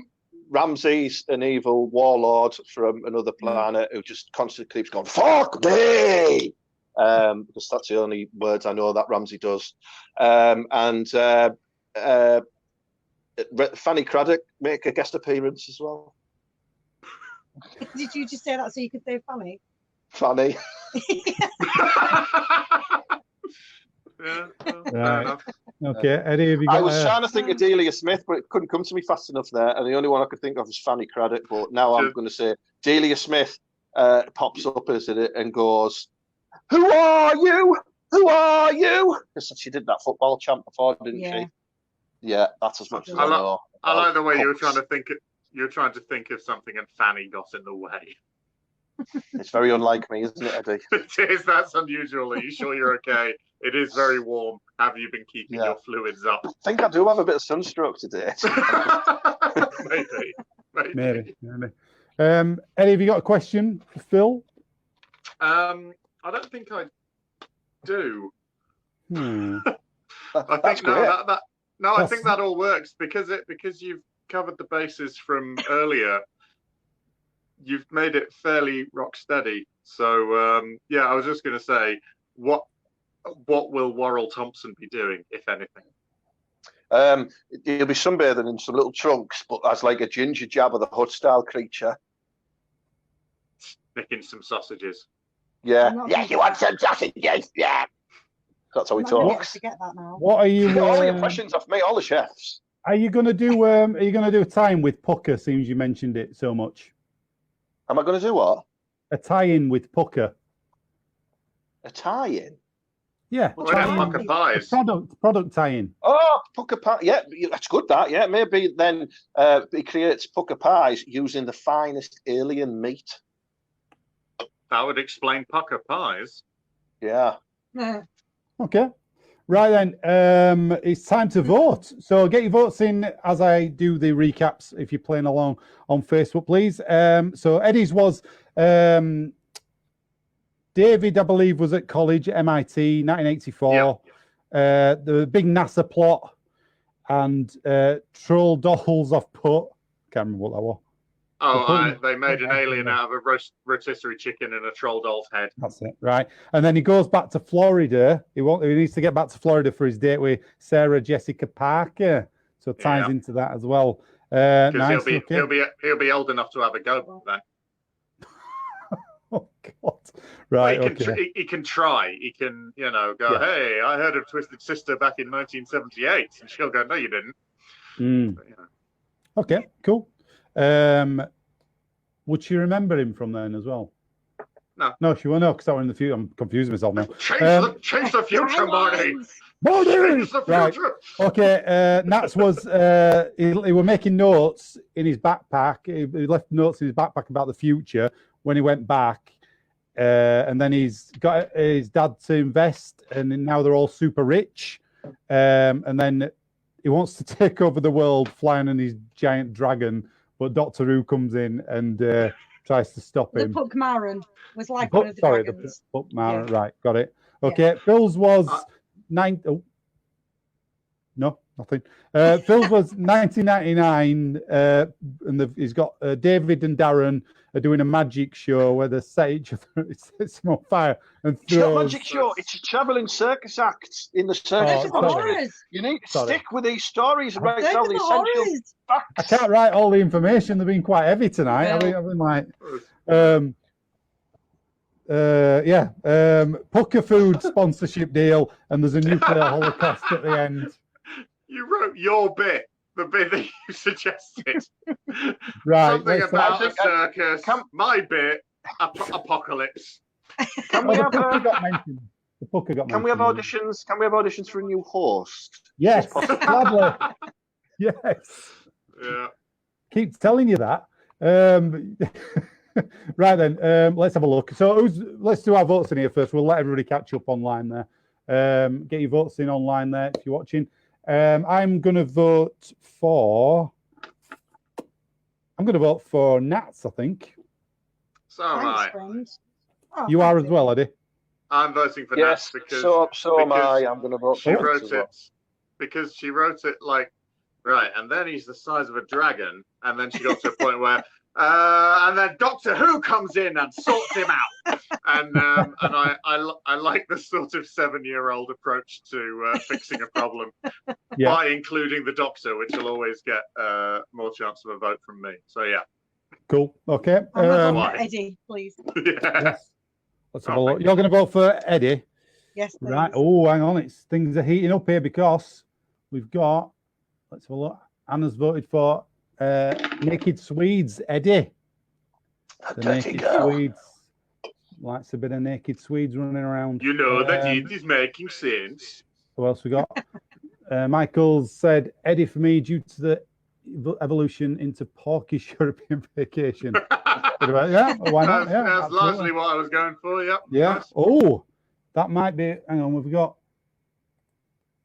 Ramsey's an evil warlord from another planet who just constantly keeps going, "Fuck me!" Because that's the only words I know that Ramsey does. Fanny Craddock make a guest appearance as well. Did you just say that so you could say Fanny? Fanny. Yeah, fair enough. Okay, Eddie, have you got? I was trying to think of Delia Smith, but it couldn't come to me fast enough there. And the only one I could think of was Fanny Craddock. But now I'm going to say Delia Smith pops up as it and goes, "Who are you? Who are you?" Because she did that football champ before, didn't she? Yeah, that's as much as I know. I like the way you were trying to think. You're trying to think of something, and Fanny got in the way. It's very unlike me, isn't it, Eddie? It is. That's unusual. Are you sure you're okay? It is very warm. Have you been keeping your fluids up? I think I do have a bit of sunstroke today. Maybe. Eddie, have you got a question for Phil? I don't think I do. I think I think that all works because you've covered the bases from earlier. You've made it fairly rock steady. So I was just going to say, what will Worrell Thompson be doing, if anything? He'll be sunbathing in some little trunks, but as like a ginger Jabba the Hutt style creature. Making some sausages. Yeah, you want some sausages? Yeah. That's how he talks. Forget that now. What are you? All your questions off me, all the chefs. Are you going to do? Are you going to do a tie-in with Pucker? Seems you mentioned it so much. Am I going to do what? A tie-in with Pucker. A tie-in? Yeah. Pucker pies. Product tie-in. Oh, pucker pie. Yeah, that's good. That maybe then he creates pucker pies using the finest alien meat. That would explain pucker pies. Yeah. Okay. Right then, it's time to vote. So get your votes in as I do the recaps if you're playing along on Facebook, please. So Eddie's was David, I believe, was at college at MIT, 1984. Yeah. The big NASA plot and troll dolls off put. Can't remember what that was. Oh, they made an alien out of a rotisserie chicken and a troll doll's head. That's it, right? And then he goes back to Florida. He needs to get back to Florida for his date with Sarah Jessica Parker. So it ties into that as well. Nice. He'll be old enough to have a go then. Oh God! Right. He can try. He can, go. Yeah. Hey, I heard of Twisted Sister back in 1978, and she'll go, no, you didn't. But, Okay. Cool. Would she remember him from then as well? No, she won't know because that was in the future. I'm confusing myself now. Change the future, Marty. Right. Okay. Nats was he was making notes in his backpack. He left notes in his backpack about the future when he went back, and then he's got his dad to invest, and now they're all super rich, and then he wants to take over the world flying on his giant dragon. But Doctor Who comes in and tries to stop him. The Puckmaran was like one of the dragons. The Puckmaran, right, got it. Okay, Phil's was no, nothing. Phil's was 1999, and he's got David and Darren are doing a magic show where they set each other, sets them on fire. And it's not a magic show, it's a travelling circus act in the circus. You need to stick with these stories and write down the essential facts. I can't write all the information, they've been quite heavy tonight. I've been like, Pucker Food sponsorship deal, and there's a nuclear holocaust at the end. You wrote your bit, the bit that you suggested. Right. Something about a circus. My bit, apocalypse. Can we have the Pucker got Can we have auditions? Can we have auditions for a new host? Yes, gladly. Yes. Yeah. Keep telling you that. Right then, let's have a look. So let's do our votes in here first. We'll let everybody catch up online there. Get your votes in online there if you're watching. I'm going to vote for Nats, I think. So right. You are as well, Eddie. I'm voting for Nats because so am I. I'm going to vote for Nats. She wrote it because she wrote it like right, and then he's the size of a dragon, and then she got to a point where and then Doctor Who comes in and sorts him out, and I like the sort of 7-year-old approach to fixing a problem by including the Doctor, which will always get more chance of a vote from me. So yeah. Cool. Okay. Eddie, please. Yes. Let's have a look. You're going to vote for Eddie? Yes, please. Right. Oh, hang on. Things are heating up here because we've got. Let's have a look. Anna's voted for Naked Swedes. Eddie. The Naked Swedes. Likes a bit of Naked Swedes running around. You know that it is making sense. Who else we got? Michael said Eddie for me due to the evolution into Porkish European vacation. Yeah, why not? Yeah, that's largely what I was going for. Yep. Yeah. Nice. Oh, that might be. Hang on, we've got.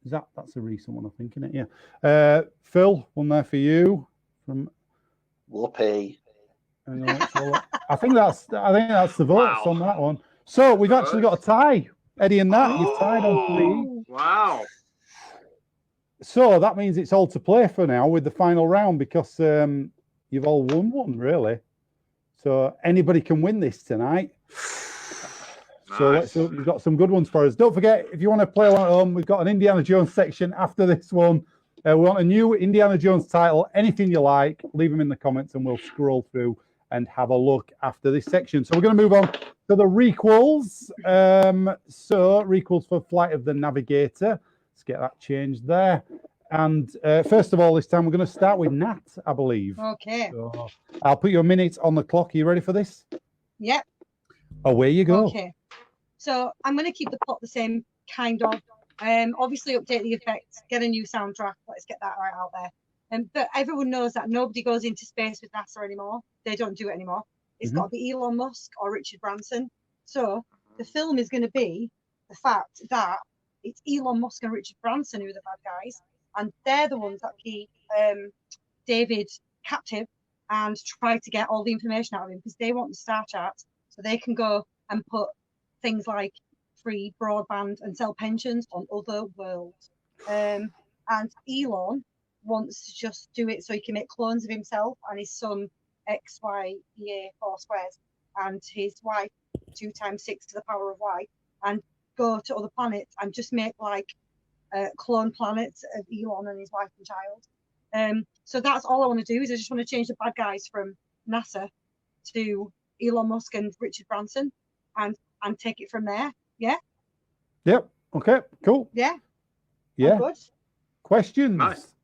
That's a recent one, I think, isn't it? Yeah. Phil, one there for you from. Whoopee. I think that's the votes on that one. So we've actually got a tie. Eddie and Nat, you've tied on 3. Wow. So that means it's all to play for now with the final round because you've all won one, really. So anybody can win this tonight. Nice. So we've got some good ones for us. Don't forget, if you want to play along at home, we've got an Indiana Jones section after this one. We want a new Indiana Jones title. Anything you like, leave them in the comments and we'll scroll through and have a look after this section. So we're going to move on to the Requels. So Requels for Flight of the Navigator. Let's get that changed there. And first of all, this time we're going to start with Nat, I believe. Okay. So I'll put you a minute on the clock. Are you ready for this? Yep. Away you go. Okay. So I'm going to keep the plot the same. kind of. Obviously, update the effects, get a new soundtrack. Let's get that right out there. But everyone knows that nobody goes into space with NASA anymore. They don't do it anymore. It's got to be Elon Musk or Richard Branson. So the film is going to be the fact that it's Elon Musk and Richard Branson who are the bad guys, and they're the ones that keep David captive and try to get all the information out of him because they want the Star Chart so they can go and put things like free broadband and sell pensions on other worlds. And Elon wants to just do it so he can make clones of himself and his son X, Y, EA, 4 squares, and his wife 2 times 6 to the power of Y, and go to other planets and just make like clone planets of Elon and his wife and child. So that's all I want to do is I just want to change the bad guys from NASA to Elon Musk and Richard Branson and take it from there. Yeah. Yep. Okay. Cool. Yeah. Yeah. Good. Questions? Nice.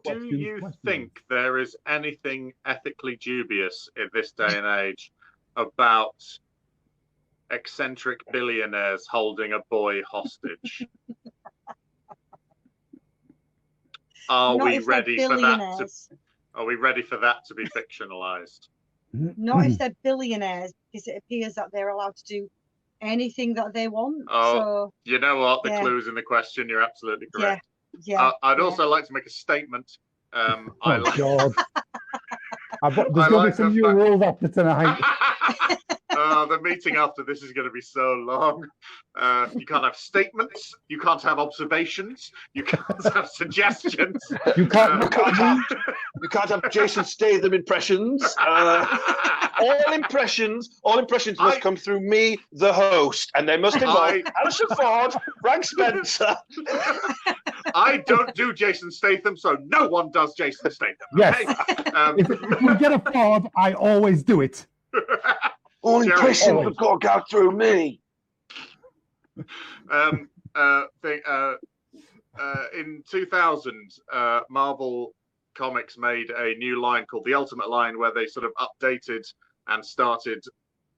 Do you think there is anything ethically dubious in this day and age about eccentric billionaires holding a boy hostage? Are we ready for that? Are we ready for that to be fictionalized? Not if they're billionaires, because it appears that they're allowed to do anything that they want. Oh, so, you know what? The clue's in the question. You're absolutely correct. Yeah. I'd also like to make a statement. God. There's going to be some new rules after tonight. The meeting after this is going to be so long. You can't have statements. You can't have observations. You can't have suggestions. You can't have Jason Statham impressions. All impressions must come through me, the host, and they must involve Harrison Ford, Frank Spencer. I don't do Jason Statham, so no one does Jason Statham. Yes. Okay? If we get a Ford, I always do it. All impressions have got to go through me. In 2000, Marvel Comics made a new line called the Ultimate Line, where they sort of updated and started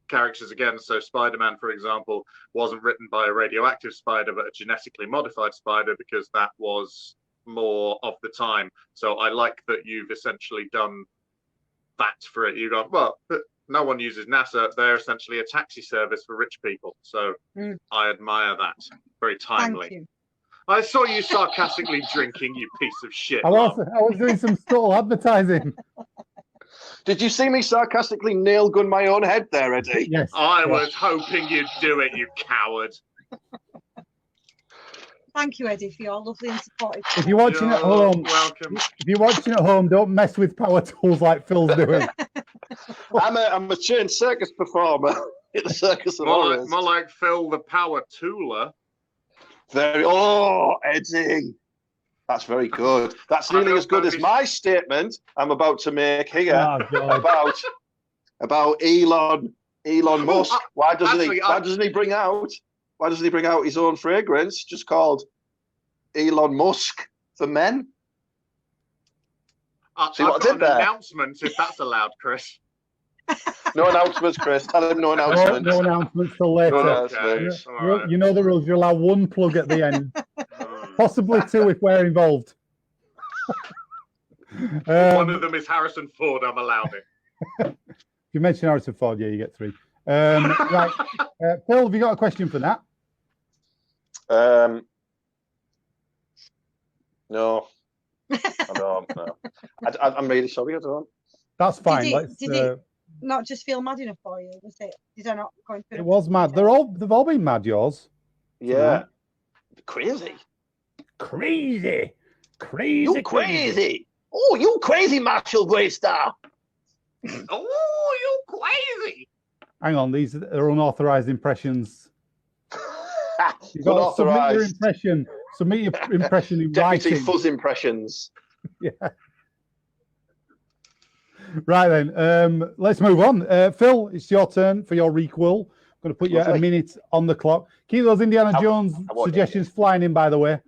characters again. So Spider-Man, for example, wasn't written by a radioactive spider, but a genetically modified spider, because that was more of the time. So I like that you've essentially done that for it. You've gone, well, no one uses NASA. They're essentially a taxi service for rich people. So I admire that. Very timely. Thank you. I saw you sarcastically drinking, you piece of shit. I was doing some subtle advertising. Did you see me sarcastically nail gun my own head there, Eddie? Yes. I was hoping you'd do it, you coward. Thank you, Eddie, for your lovely and supportive. If you're watching at home, welcome. If you're watching at home, don't mess with power tools like Phil's doing. I'm a trained circus performer at the Circus of Horrors. More like Phil the power tooler. Eddie. That's very good. That's nearly as good as my statement I'm about to make here about Elon Musk. Why doesn't he bring out his own fragrance just called Elon Musk for men? See what I did there? Announcement, if that's allowed, Chris. No announcements, Chris. Tell him no announcements. No announcements till later. Okay. You know the rules. You're allowed one plug at the end. Possibly two if we're involved. One of them is Harrison Ford. I'm allowed it. If you mention Harrison Ford, yeah, you get three. Right. Phil, have you got a question for that? No. I don't. No. I'm really sorry. I don't. That's fine. Did it not just feel mad enough for you? Was it? Did I not go through? It was mad. They've all been mad. Yours. Yeah. Crazy. You crazy. Oh, you crazy Marshall Waystar. Oh, you crazy. Hang on, these are unauthorized impressions. You've got to submit your impression in Deputy writing. Fuzz impressions. Yeah. Right then, let's move on. Phil, it's your turn for your Requel. I'm going to put you a minute on the clock. Keep those Indiana Jones suggestions flying in, by the way.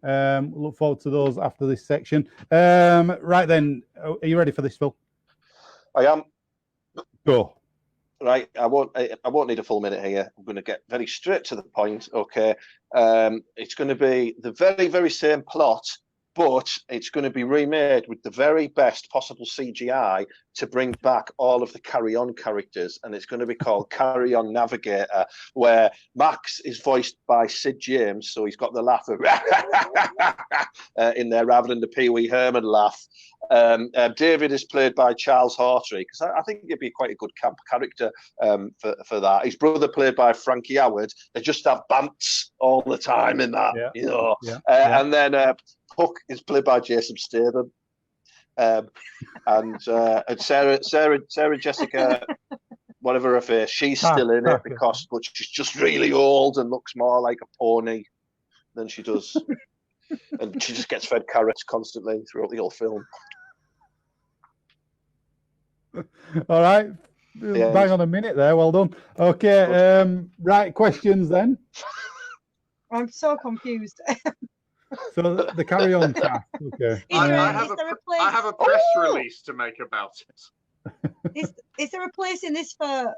Look forward to those after this section. Right then, are you ready for this, Phil? I am. Go. Right, I won't need a full minute here. I'm going to get very straight to the point. Okay, it's going to be the very, very same plot, but it's going to be remade with the very best possible CGI to bring back all of the Carry On characters, and it's going to be called Carry On Navigator, where Max is voiced by Sid James, so he's got the laugh of in there rather than the Pee Wee Herman laugh. David is played by Charles Hawtrey, because I think he'd be quite a good camp character for that. His brother played by Frankie Howard. They just have bants all the time in that, And then Puck is played by Jason Statham, and Sarah Jessica, whatever her face, she's still in it but she's just really old and looks more like a pony than she does. And she just gets fed carrots constantly throughout the whole film. All right. Bang on a minute there. Well done. Okay. Right. Questions then. I'm so confused. So the Carry On cast. Okay. I have a press release to make about it. Is there a place in this for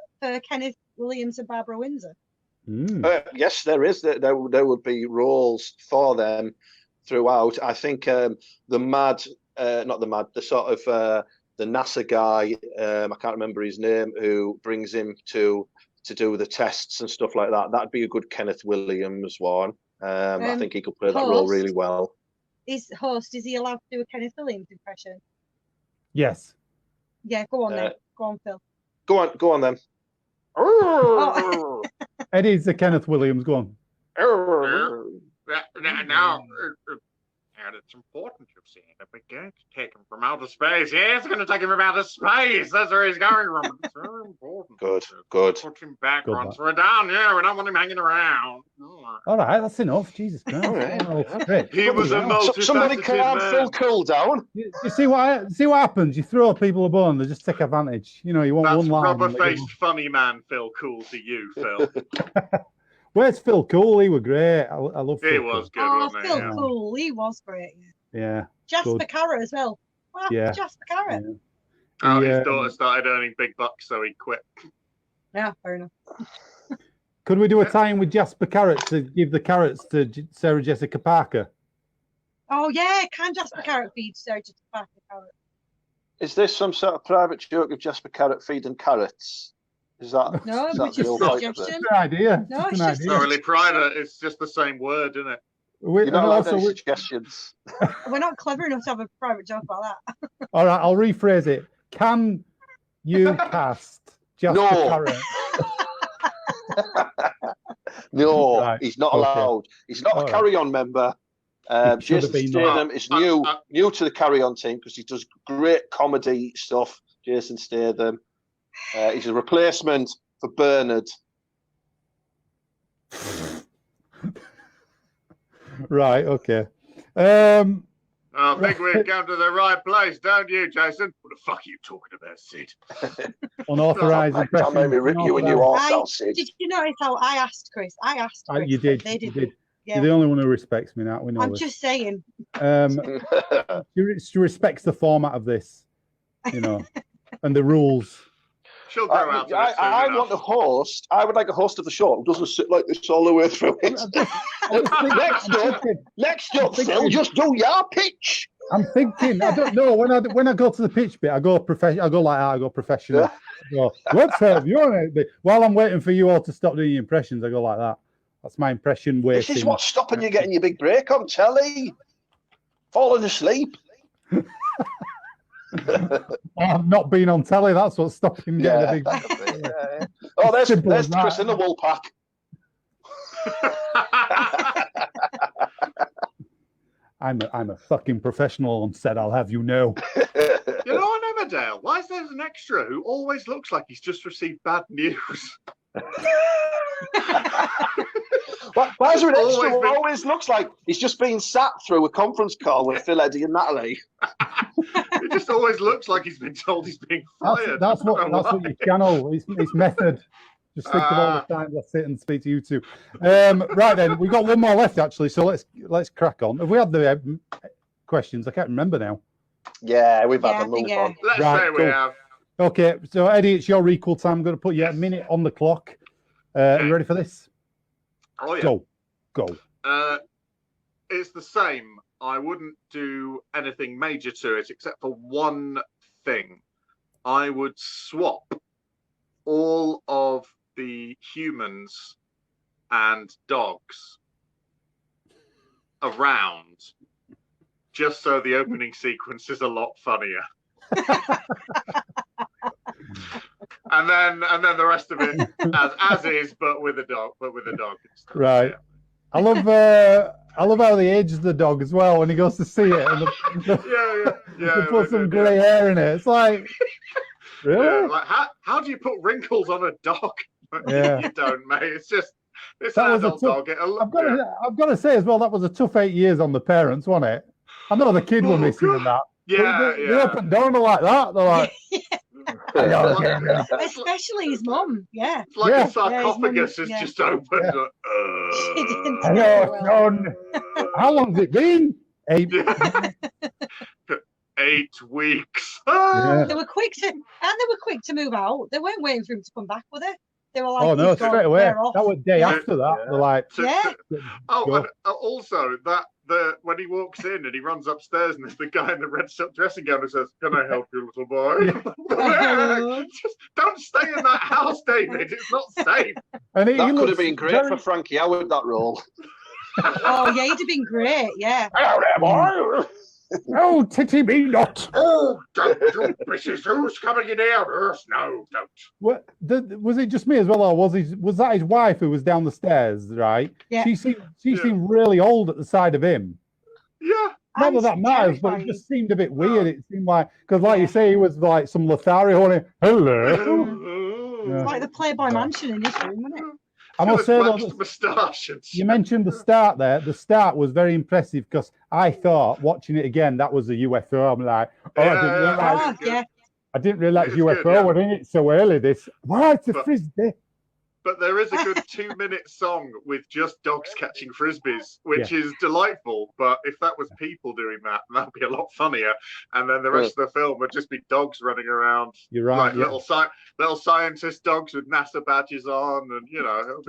Kenneth Williams and Barbara Windsor? Yes, there is. There would be roles for them throughout. I think the NASA guy, I can't remember his name, who brings him to do the tests and stuff like that. That'd be a good Kenneth Williams one. I think he could play that role really well. Is he allowed to do a Kenneth Williams impression? Yes. Yeah, go on then. Go on, Phil. Go on then. Oh. Eddie's the Kenneth Williams. Go on. Now, and it's important, you see, that we're going to take him from outer space. Yeah, it's going to take him from outer space. That's where he's going from. It's very important. Good. Put him back once we're down. Yeah, we don't want him hanging around. All right, that's enough. Jesus Christ. He was a multifaceted Somebody calm Phil Cool down. You see what happens? You throw people a bone, they just take advantage. You want that's one line. Rubber-faced funny man Phil Cool to you, Phil. Where's Phil Cool? He was great. I love Phil. He was good, wasn't he? Phil Cool. He was great. Yeah. Jasper Carrot as well. What happened to Jasper Carrot? Yeah. His daughter started earning big bucks, so he quit. Yeah, fair enough. Could we do a tie-in with Jasper Carrot to give the carrots to Sarah Jessica Parker? Oh, yeah. Can Jasper Carrot feed Sarah Jessica Parker carrot? Is this some sort of private joke of Jasper Carrot feeding carrots? Is that no? Is Which that is the It's an idea. No, it's an It's not really private. It's just the same word, isn't it? You're not allowed any suggestions. We're not clever enough to have a private joke about that. All right, I'll rephrase it. Can you cast Jasper Carrot? No, right. He's not allowed. He's not a Carry On member. Jason Statham is new to the Carry On team because he does great comedy stuff. Jason Statham. He's a replacement for Bernard. Right, okay. I think we've come to the right place, don't you, Jason? What the fuck are you talking about, Sid? Unauthorized impression. Don't make me rip you and you all, Sid. Did you notice how I asked Chris? You did. They did. Yeah. You're the only one who respects me now. We know I'm this. just saying. She respects the format of this, and the rules. She'll grow out. I want a host. I would like a host of the show who doesn't sit like this all the way through it. Next up, Phil, just do your pitch. I'm thinking. I don't know when I go to the pitch bit. I go professional. I go like that. I go professional. I go, what's up? While I'm waiting for you all to stop doing your impressions, I go like that. That's my impression. Waiting. This is what's stopping you getting your big break on telly. Falling asleep. I've not been on telly. That's what's stopping getting a big. Oh, there's Chris in the wool pack. I'm a fucking professional on set. I'll have you know. On Emmerdale, why is there an extra who always looks like he's just received bad news? Why is there an extra who always looks like he's just being sat through a conference call with Phil, Eddie, and Natalie? It just always looks like he's been told he's being fired. That's what you channel. It's method. Just think of all the times I sit and speak to you two. Right then, we've got one more left actually, so let's crack on. Have we had the questions? I can't remember now. Yeah, we've had them. Let's say we have. Okay, so Eddie, it's your recall time. I'm going to put you a minute on the clock. Are you ready for this? Oh yeah. Go. It's the same. I wouldn't do anything major to it except for one thing. I would swap all of the humans and dogs around just so the opening sequence is a lot funnier. and then the rest of it as is, but with a dog. Right. Yeah. I love how they age the dog as well when he goes to see it. And they put some grey hair in it. It's like, really? Yeah, like how do you put wrinkles on a dog? You don't, mate. It's an adult dog. I've got to say as well, that was a tough 8 years on the parents, wasn't it? I know the kid were missing in that. Yeah, they open door like that. They're like, especially his mum. Yeah, it's like a sarcophagus has just opened. Hello, son. How long's it been? 8 8 weeks. They were quick to move out. They weren't waiting for him to come back, were they? They were like, oh no, straight away. That was day after that. Yeah. They're like, and also when he walks in and he runs upstairs and there's the guy in the red silk dressing gown and says, "Can I help you, little boy?" Just don't stay in that house, David. It's not safe. And that could have been great for Frankie Howard, that role. Oh yeah, he'd have been great. Yeah. Hello there, boy. Oh, titty me not. Oh, don't, Mrs. Who's coming in here? No, don't. What? Was it just me as well, or was that his wife who was down the stairs? Right? Yeah. She seemed really old at the side of him. Yeah. Not that that matters, but it just seemed a bit weird. It seemed like because, like you say, he was like some Lothario on it. Hello. It's like the Playboy Mansion in this room, wasn't it? I must say though, you mentioned the start there. The start was very impressive because I thought watching it again that was a UFO. I'm like, I didn't realize UFO was in it so early. It's a frisbee. But there is a good 2-minute song with just dogs catching frisbees, which is delightful. But if that was people doing that, that'd be a lot funnier. And then the rest of the film would just be dogs running around. You're right. Like little scientist dogs with NASA badges on, and it'll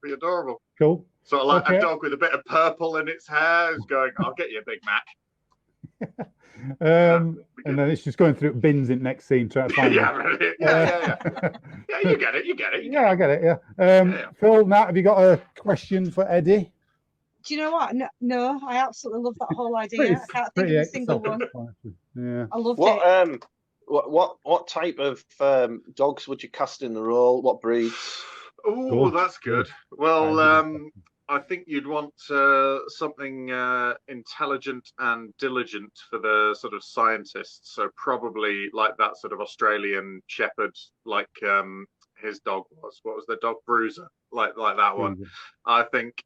be adorable. Cool. Sort of like a dog with a bit of purple in its hair is going, "I'll get you a Big Mac." And then it's just going through bins in next scene trying to find it. Yeah, you get it. Yeah, I get it. Yeah. Phil, Nat, have you got a question for Eddie? Do you know what? No, I absolutely love that whole idea. I can't think of a single one. Yeah. I loved it. What type of dogs would you cast in the role? What breeds? Oh, that's good. Well, I think you'd want something intelligent and diligent for the sort of scientists. So probably like that sort of Australian shepherd, like his dog was. What was the dog? Bruiser, like that one. I think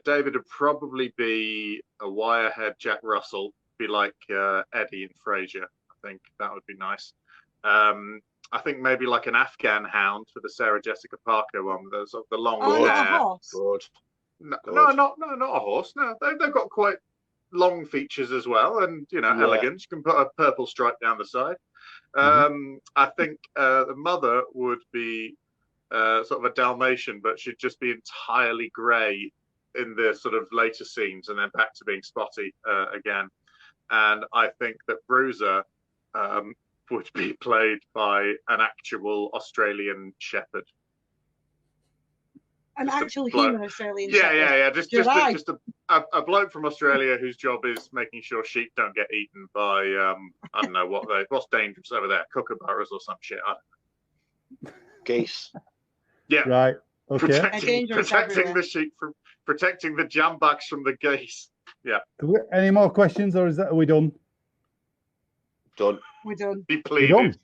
David would probably be a wirehead Jack Russell, be like Eddie in Frasier. I think that would be nice. I think maybe like an Afghan hound for the Sarah Jessica Parker one. The sort of the long hair. Good. No, not a horse. No, they've got quite long features as well, and elegant. You can put a purple stripe down the side. I think the mother would be sort of a Dalmatian, but she'd just be entirely grey in the sort of later scenes, and then back to being spotty again. And I think that Bruiser would be played by an actual Australian shepherd. An actual human Australian shepherd? Yeah. Just a bloke from Australia whose job is making sure sheep don't get eaten by, I don't know, what's dangerous over there, kookaburras or some shit. Geese. Yeah. Right. Okay. Protecting the sheep protecting the jambaks from the geese. Yeah. Any more questions, or are we done? Done. We're done. Be pleaded.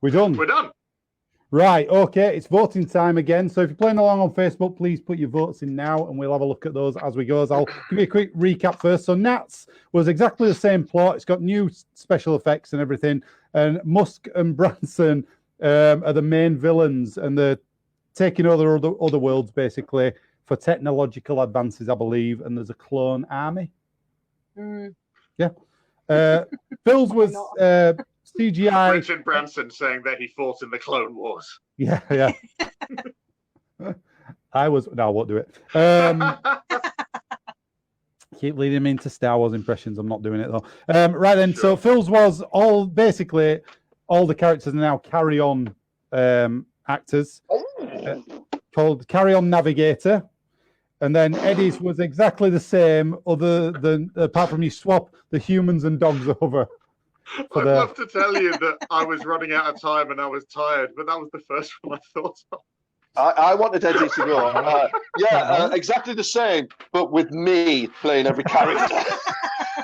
We're done. Right, okay, it's voting time again. So if you're playing along on Facebook, please put your votes in now and we'll have a look at those as we go. I'll give you a quick recap first. So Nats was exactly the same plot. It's got new special effects and everything. And Musk and Branson are the main villains, and they're taking over other worlds, basically, for technological advances, I believe. And there's a clone army. Yeah. Phil's was CGI. Richard Branson saying that he fought in the Clone Wars. Yeah. I was. No, I won't do it. Keep leading me into Star Wars impressions. I'm not doing it though. Right then. Sure. So Phil's was basically all the characters are now Carry On actors called Carry On Navigator. And then Eddie's was exactly the same, other than apart from you swap the humans and dogs over. I'd love to tell you that I was running out of time and I was tired, but that was the first one I thought of. I wanted Eddie to go. Exactly the same, but with me playing every character.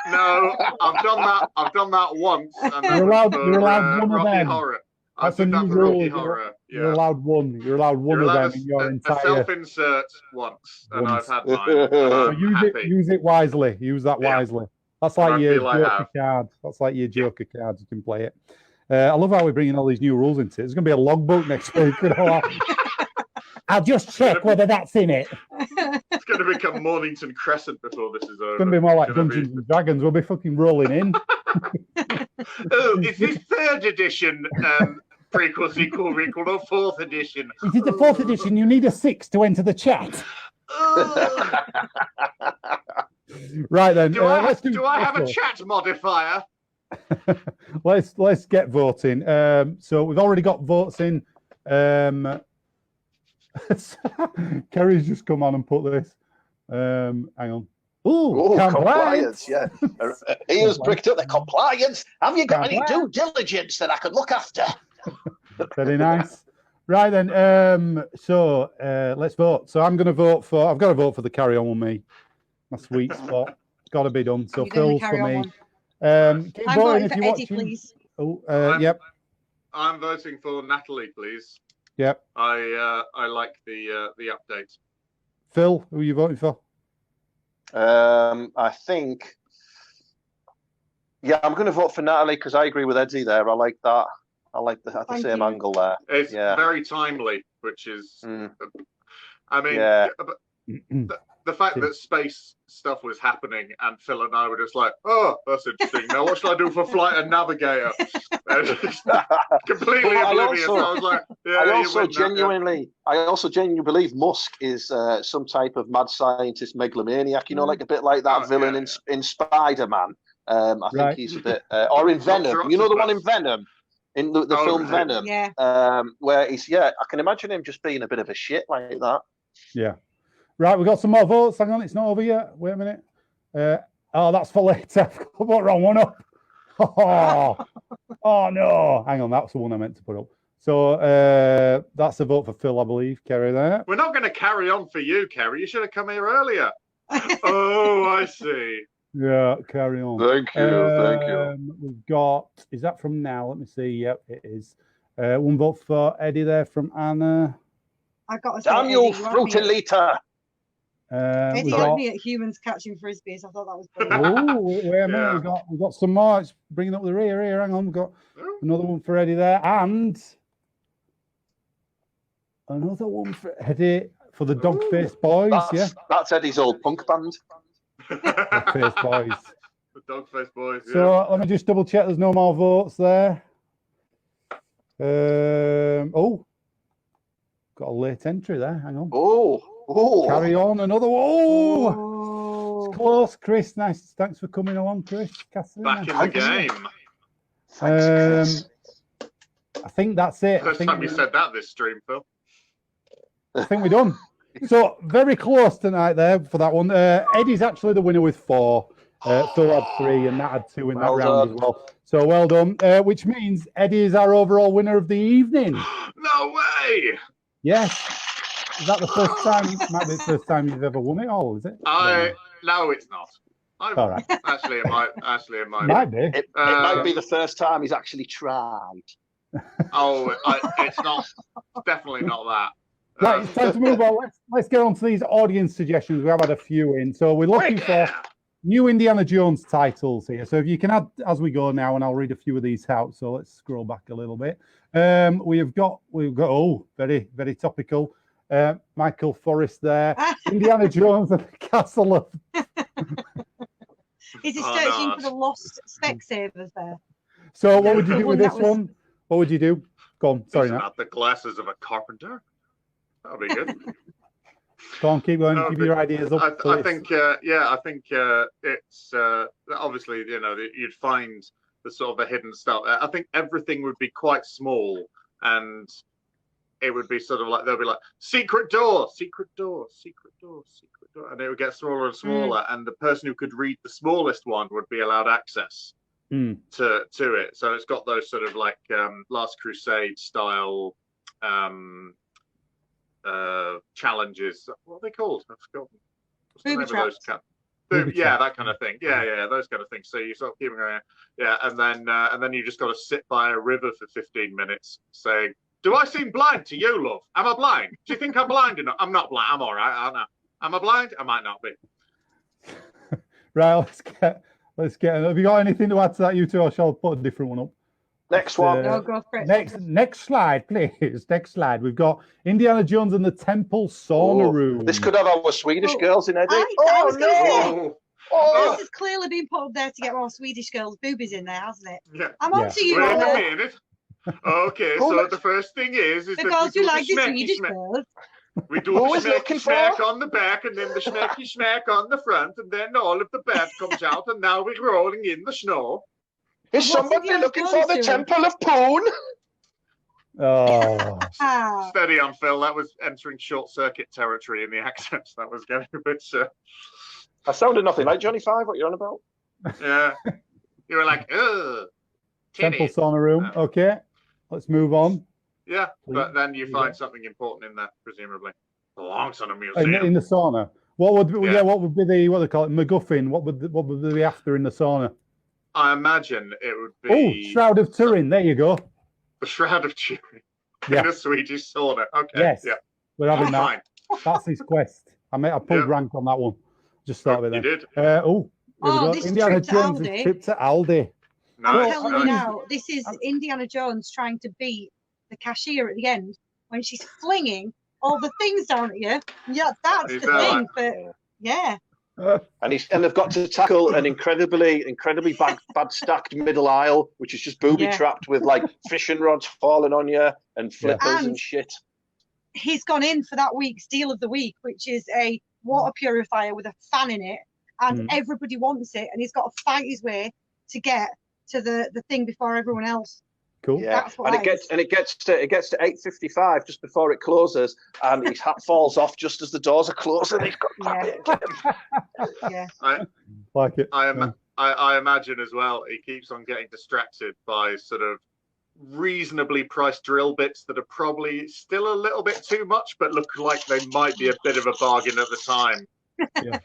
No, I've done that once. And you're allowed one of them. Horror. That's a new rule. You're allowed one. You're allowed one of them in your entire. A self-insert once, and I've had mine. So use it wisely. Use that wisely. That's like your Joker card. That's like your Joker card. You can play it. I love how we're bringing all these new rules into it. There's going to be a logbook next week. I'll just check whether that's in it. It's going to become Mornington Crescent before this is over. It's going to be more like Dungeons and Dragons. We'll be fucking rolling in. Oh, is this 3rd edition prequel, sequel, requel, or 4th edition? Is it the 4th edition? You need a 6 to enter the chat. Right then. Do I have a chat modifier? Let's get voting. So we've already got votes in. Kerry's just come on and put this. Hang on. Oh, compliance, yeah. Ears pricked up the compliance. Have you got any due diligence that I could look after? Very nice. Right then, so let's vote. So I've got to vote for the Carry On with me. My sweet spot. Got to be done. So Phil's for me. Keep voting if you want. Please. Yep. I'm voting for Natalie, please. Yep. I like the update. Phil, who are you voting for? I think, I'm going to vote for Natalie because I agree with Eddie there. I like that. I like the same angle there. It's very timely, which is, I mean, the fact that space stuff was happening and Phil and I were just like, oh, that's interesting. Now what should I do for Flight and Navigator? Completely oblivious. I was like, I also genuinely believe Musk is some type of mad scientist megalomaniac, like a bit like that villain in Spider-Man. I think he's a bit, or in Venom. You know the one in Venom? In the film Venom? Yeah. Where he's, I can imagine him just being a bit of a shit like that. Yeah. Right, we've got some more votes. Hang on, it's not over yet. Wait a minute. That's for later. I've got wrong one up. Oh, no. Hang on, that's the one I meant to put up. So that's a vote for Phil, I believe. Kerry there. We're not going to carry on for you, Kerry. You should have come here earlier. Oh, I see. Yeah, carry on. Thank you. We've got, is that from now? Let me see. Yep, it is. One vote for Eddie there from Anna. I got a Daniel Frutilita. Eddie got me at humans catching frisbees. I thought that was brilliant. Oh, wait a minute. We've got some more. It's bringing up the rear here. Hang on. We've got another one for Eddie there. And another one for Eddie for the Dogface Boys. That's Eddie's old punk band. Dogface Boys. The Dogface Boys. Yeah. So let me just double check there's no more votes there. Got a late entry there. Hang on. Carry on. Another one. It's close, Chris. Nice. Thanks for coming along, Chris. Back in the game. Thanks, I think that's it. First time you said that this stream, Phil. I think we're done. So very close tonight there for that one. Eddie's actually the winner with 4. Phil had 3 and Nat had 2 in that round as well. So well done. Which means Eddie is our overall winner of the evening. No way! Yes. Is that the first time? Might be the first time you've ever won it all, is it? No, it's not. All right. Actually, it might. Might be. It might be the first time he's actually tried. It's not. Definitely not that. Right, it's time to move on. Let's get on to these audience suggestions. We have had a few in. So we're looking for new Indiana Jones titles here. So if you can add as we go now, and I'll read a few of these out. So let's scroll back a little bit. We've got very, very topical. Michael Forrest there. Indiana Jones and the Castle of... Is he searching for the lost Specsavers there? So what would you do with this one? What would you do? Go on. Sorry, not the glasses of a carpenter. That'll be good. Go on, keep going. Give your ideas up. I think it's obviously, you know, you'd find the sort of the hidden stuff. I think everything would be quite small, and it would be sort of like they'll be like secret door, secret door, secret door, secret door, and it would get smaller and smaller. And the person who could read the smallest one would be allowed access to it. So it's got those sort of like Last Crusade style challenges. What are they called? I've forgotten. What's the name of those? Yeah, that kind of thing. Yeah, those kind of things. So you sort of keep going, and then you just got to sit by a river for 15 minutes saying, "Do I seem blind to you, love? Am I blind? Do you think I'm blind or not? I'm not blind. I'm all right. I know. Am I blind? I might not be." Right, let's get. Have you got anything to add to that, you two, or shall I put a different one up? Next one. Go for it. Next slide, please. Next slide. We've got Indiana Jones and the Temple Sauna Room. This could have our Swedish girls in it. This has clearly been put up there to get more Swedish girls' boobies in there, hasn't it? Yeah. I'm on to you, Wait Anna. a minute. Okay, so the first thing is because that you like the Swedish girls. We do the smack on the back, and then the smack on the front, and then all of the bad comes out, and now we're rolling in the snow. Is somebody looking for the Temple of Poon? Oh. Steady on, Phil. That was entering short circuit territory in the accents. That was getting a bit. I sounded nothing like Johnny Five. What you're on about? Yeah, you were like, ugh. Temple Sauna Room. Okay, let's move on. Yeah, but then you find something important in that, presumably. Belongs on a museum. In the sauna. What would be the what they call it? MacGuffin. What would they be after in the sauna? I imagine it would be. Oh, Shroud of Turin. There you go. The Shroud of Turin. In a Swedish sauna. Okay. Yes. Yeah. We're having that. Fine. That's his quest. I pulled rank on that one. Just started with that. You did. This Indiana trip to Jones' Aldi. trip to Aldi. I'm telling you now, this is Indiana Jones trying to beat the cashier at the end when she's flinging all the things down at you. Yeah, that's the thing. But yeah. And they've got to tackle an incredibly bad stacked middle aisle, which is just booby trapped with like fishing rods falling on you and flippers and shit. He's gone in for that week's deal of the week, which is a water purifier with a fan in it, and everybody wants it, and he's got to fight his way to get to the thing before everyone else. Cool. Yeah, and it gets to 8:55 just before it closes, and his hat falls off just as the doors are closing. He's got like it. I imagine as well. He keeps on getting distracted by sort of reasonably priced drill bits that are probably still a little bit too much, but look like they might be a bit of a bargain at the time. Yeah.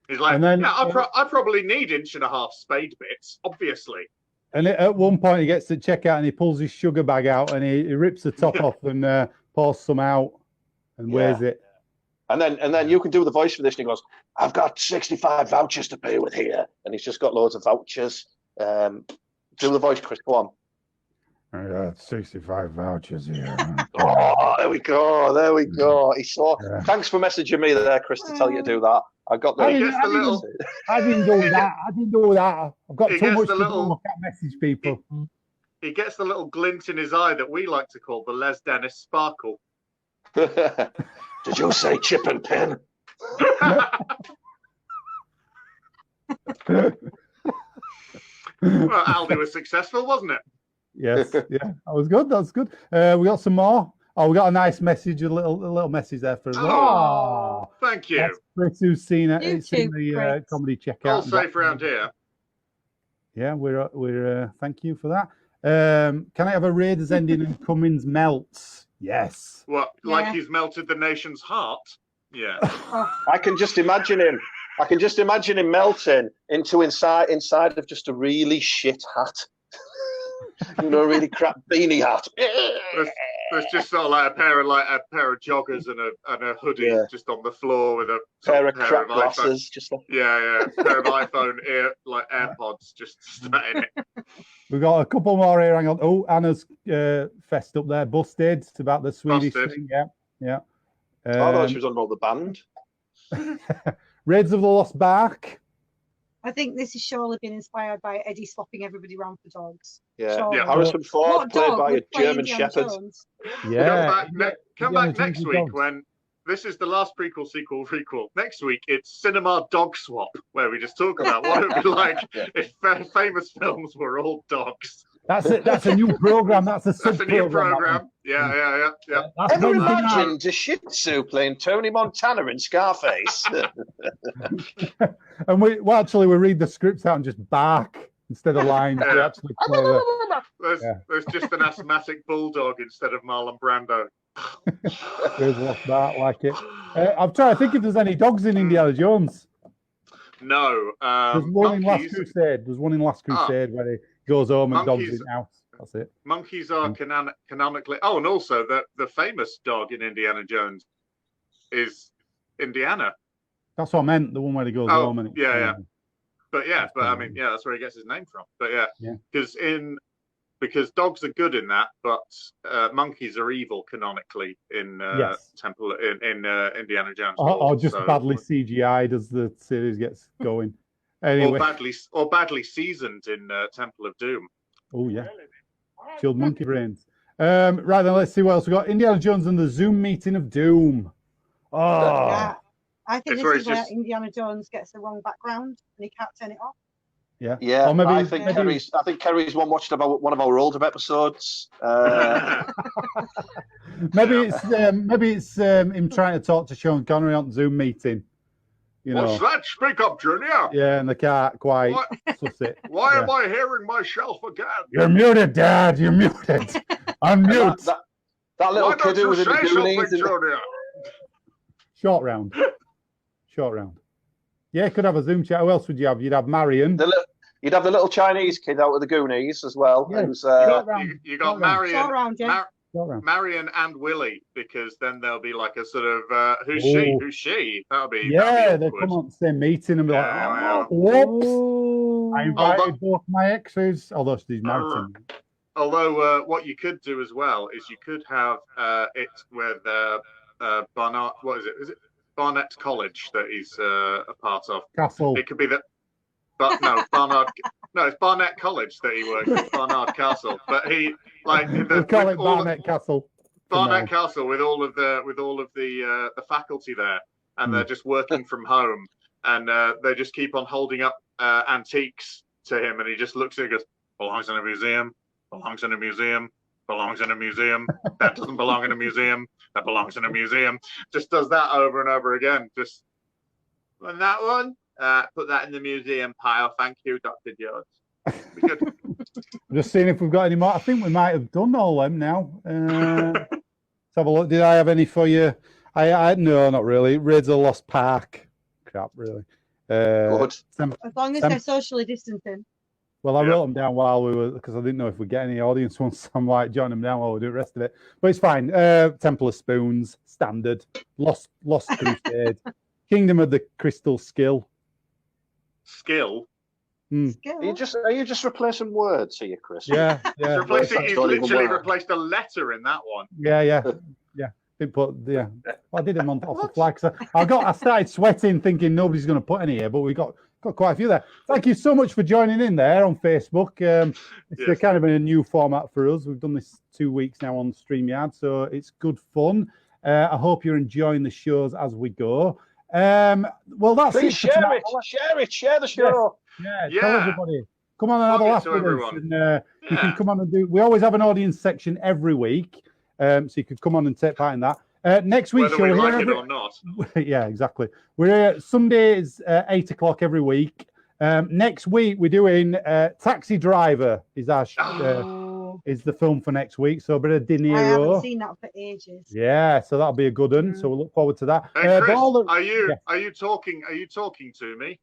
He's like, I probably need 1.5 spade bits, obviously. And at one point, he gets to checkout and he pulls his sugar bag out and he rips the top off and pours some out and wears it. And then you can do the voice for this. And he goes, "I've got 65 vouchers to pay with here," and he's just got loads of vouchers. Do the voice, Chris. Go on. I got 65 vouchers here. Oh, there we go. He's thanks for messaging me there, Chris, to tell you to do that. I got the. I didn't do that. I've got too much to look at message people. He gets the little glint in his eye that we like to call the Les Dennis sparkle. Did you say chip and pin? Well, Aldi was successful, wasn't it? Yes, yeah, that was good. That's good. We got some more. Oh, we got a nice message, a little message there for us. Oh, thank you. That's Chris, who's seen the comedy checkout. All safe around here. Yeah, we're thank you for that. Can I have a Raiders ending and Cummins melts? Yes. What? Like he's melted the nation's heart? Yeah. I can just imagine him. Melting into inside of just a really shit hat. A really crap beanie hat. There's just sort of like a pair of joggers and a hoodie just on the floor with a pair of crap glasses. Just like... pair of iPhone AirPods just in it. We've got a couple more here. Hang on. Oh, Anna's fessed up there. Busted. It's about the Swedish thing. Yeah. I thought she was on about the band. Raids of the Lost Bark. I think this has surely been inspired by Eddie swapping everybody around for dogs. Yeah, Surely. Harrison Ford What played dog by a would play German Indiana Shepherd. Jones? Yeah. Come back next week when this is the last prequel, sequel, requel. Next week it's Cinema Dog Swap, where we just talk about what it would be like if famous films were all dogs. That's a new program. That's a new program. Yeah. Ever imagined a Shih Tzu playing Tony Montana in Scarface? And we read the scripts out and just bark instead of lines. Yeah. Actually play there's just an asthmatic bulldog instead of Marlon Brando. That like it. I'm trying to think if there's any dogs in Indiana Jones. No. There's one in Last Crusade. There's one in Last Crusade where he goes home and dogs in house. That's it. Monkeys are canonically. Oh, and also the famous dog in Indiana Jones is Indiana. That's what I meant. The one where he goes home and But I mean, that's where he gets his name from. But because dogs are good in that, but monkeys are evil canonically in Temple in Indiana Jones. Or just badly CGI'd as the series gets going. Anyway, or badly seasoned in Temple of Doom. Oh yeah, chilled monkey brains. Right then, let's see what else we got. Indiana Jones and the Zoom meeting of doom. Oh, yeah. I think this is where Indiana Jones gets the wrong background and he can't turn it off. Yeah. Or maybe, I think Kerry's watched about one of our older episodes. Maybe it's him trying to talk to Sean Connery on Zoom meeting. You know. What's that? Speak up, Junior. Yeah, and they can't quite suss it. Why am I hearing myself again? You're muted, Dad. You're muted. Unmute. That little kid who was in the Goonies. Short round. Yeah, could have a Zoom chat. Who else would you have? You'd have Marion. You'd have the little Chinese kid out of the Goonies as well. Yeah. You got Marion. Marion and Willie, because then there'll be like a sort of who's she? That'll be they'll come on to the same meeting and be like, whoops. I invited both my exes, although she's married to me. Although what you could do as well is you could have it with Barnard. What is it? Is it Barnet College that he's a part of? Castle. It could be that. But no, Barnard. No, it's Barnet College that he works at, Barnard Castle. But he we call it Barnet Castle. Barnet Castle with all of the faculty there, and they're just working from home, and they just keep on holding up antiques to him, and he just looks at it and goes, belongs in a museum, belongs in a museum, belongs in a museum. That doesn't belong in a museum. That belongs in a museum. Just does that over and over again. Just and that one. Put that in the museum pile. Thank you, Dr. Jones. Good. Just seeing if we've got any more. I think we might have done all them now. Let's have a look. Did I have any for you? I no, not really. Raids of the Lost Park. Crap, really. Good. As long as they're socially distancing. Well, I wrote them down while we were, because I didn't know if we get any audience ones. I'm like jotting them down while we do the rest of it. But it's fine. Temple of Spoons, standard. Lost Crusade. Kingdom of the Crystal Skill. Skill. Skill. Are you just replacing words here, Chris? Yeah. He's literally replaced a letter in that one. Yeah. Didn't put Well, I did them off the flag. So I started sweating, thinking nobody's going to put any here, but we got quite a few there. Thank you so much for joining in there on Facebook. It's kind of a new format for us. We've done this 2 weeks now on StreamYard, so it's good fun. I hope you're enjoying the shows as we go. Well, that's Please it. Share the show. Yeah. Tell everybody. Come on and have a laugh with us. And, you can come on and do. We always have an audience section every week, so you could come on and take part in that. Next week, whether we like it or not. Yeah, exactly. We're here Sundays 8 o'clock every week. Next week we're doing Taxi Driver is our is the film for next week. So a bit of De Niro. I haven't seen that for ages. Yeah, so that'll be a good one. So we'll look forward to that. Hey, Chris, are you talking to me?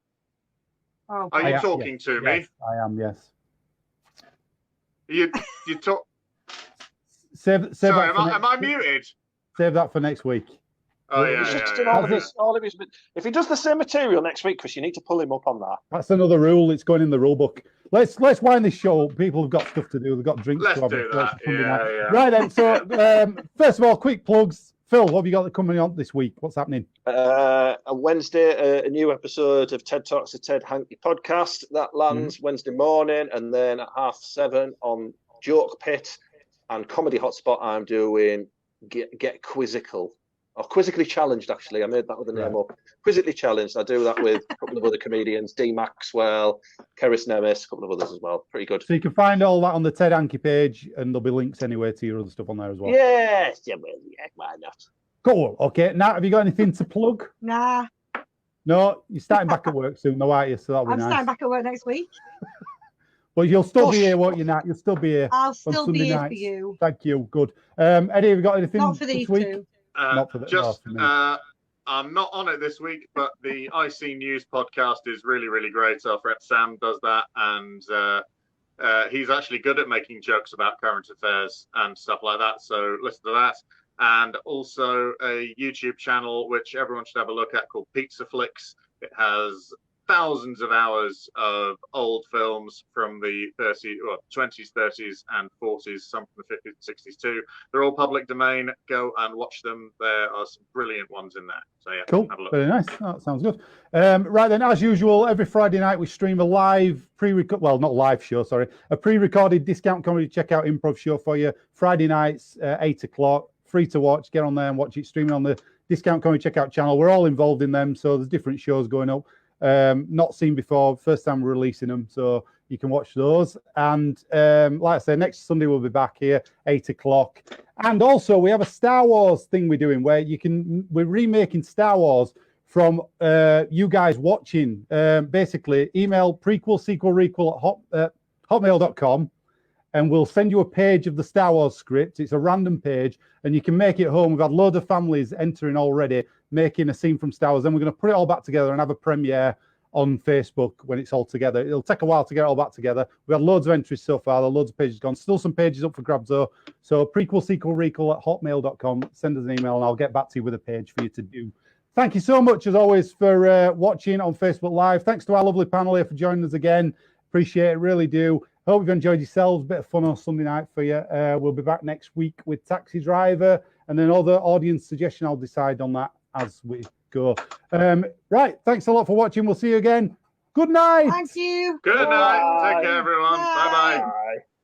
Oh, are you talking to me? Yes, I am. Yes. You talk. Sorry, am I muted? Save that for next week. Oh yeah. All of his. If he does the same material next week, Chris, you need to pull him up on that. That's another rule. It's going in the rule book. Let's wind this show up. People have got stuff to do. They've got drinks Let's to have. do that. Yeah. Right then. So first of all, quick plugs. Phil, what have you got coming on this week? What's happening? On Wednesday, a new episode of TED Talks, the Ted Hankey podcast. That lands Wednesday morning, and then at 7:30 on Joke Pit and Comedy Hotspot, I'm doing Get Quizzical. Or Quizzically Challenged, actually. I made that with the name up. Quizzically Challenged. I do that with a couple of other comedians, D. Maxwell, Keris Nemes, a couple of others as well. Pretty good. So you can find all that on the Ted Hankey page, and there'll be links anyway to your other stuff on there as well. Yes, yeah, well, yeah, why not? Cool. Okay. Now, have you got anything to plug? Nah. No, you're starting back at work soon, though, aren't you? So that'll be I'm nice. starting back at work next week. Well, you'll still be here, won't you, Nat? You'll still be here. I'll still Sunday be here nights. for you. Thank you. Good. Eddie, have you got anything Not for these this week? two. Not for the, just, no, for me. I'm not on it this week, but the IC News podcast is really, really great. Our friend Sam does that, and he's actually good at making jokes about current affairs and stuff like that. So listen to that. And also a YouTube channel, which everyone should have a look at, called Pizza Flicks. It has thousands of hours of old films from the 20s, 30s, and 40s, some from the 50s and 60s too. They're all public domain. Go and watch them. There are some brilliant ones in there. So yeah, cool. have a look. Very nice. Oh, that sounds good. Right then, as usual, every Friday night we stream a live not live show, sorry, a pre-recorded discount comedy checkout improv show for you. Friday nights, 8 o'clock, free to watch. Get on there and watch it. Streaming on the Discount Comedy Checkout channel. We're all involved in them, so there's different shows going up. Not seen before, first time we're releasing them, so you can watch those. And like I say, next Sunday we'll be back here, 8 o'clock. And also we have a Star Wars thing we're doing where we're remaking Star Wars from you guys watching. Basically, email prequel at hotmail.com, and we'll send you a page of the Star Wars script. It's a random page, and you can make it home. We've had loads of families entering already, making a scene from Star Wars. Then we're going to put it all back together and have a premiere on Facebook when it's all together. It'll take a while to get it all back together. We've had loads of entries so far. There are loads of pages gone. Still some pages up for grabs, though. So prequel at hotmail.com. Send us an email, and I'll get back to you with a page for you to do. Thank you so much, as always, for watching on Facebook Live. Thanks to our lovely panel here for joining us again. Appreciate it, really do. Hope you've enjoyed yourselves. Bit of fun on Sunday night for you. We'll be back next week with Taxi Driver, and then other audience suggestion. I'll decide on that as we go. Right. Thanks a lot for watching. We'll see you again. Good night. Thank you. Good night. Bye. Take care, everyone. Bye-bye. Bye.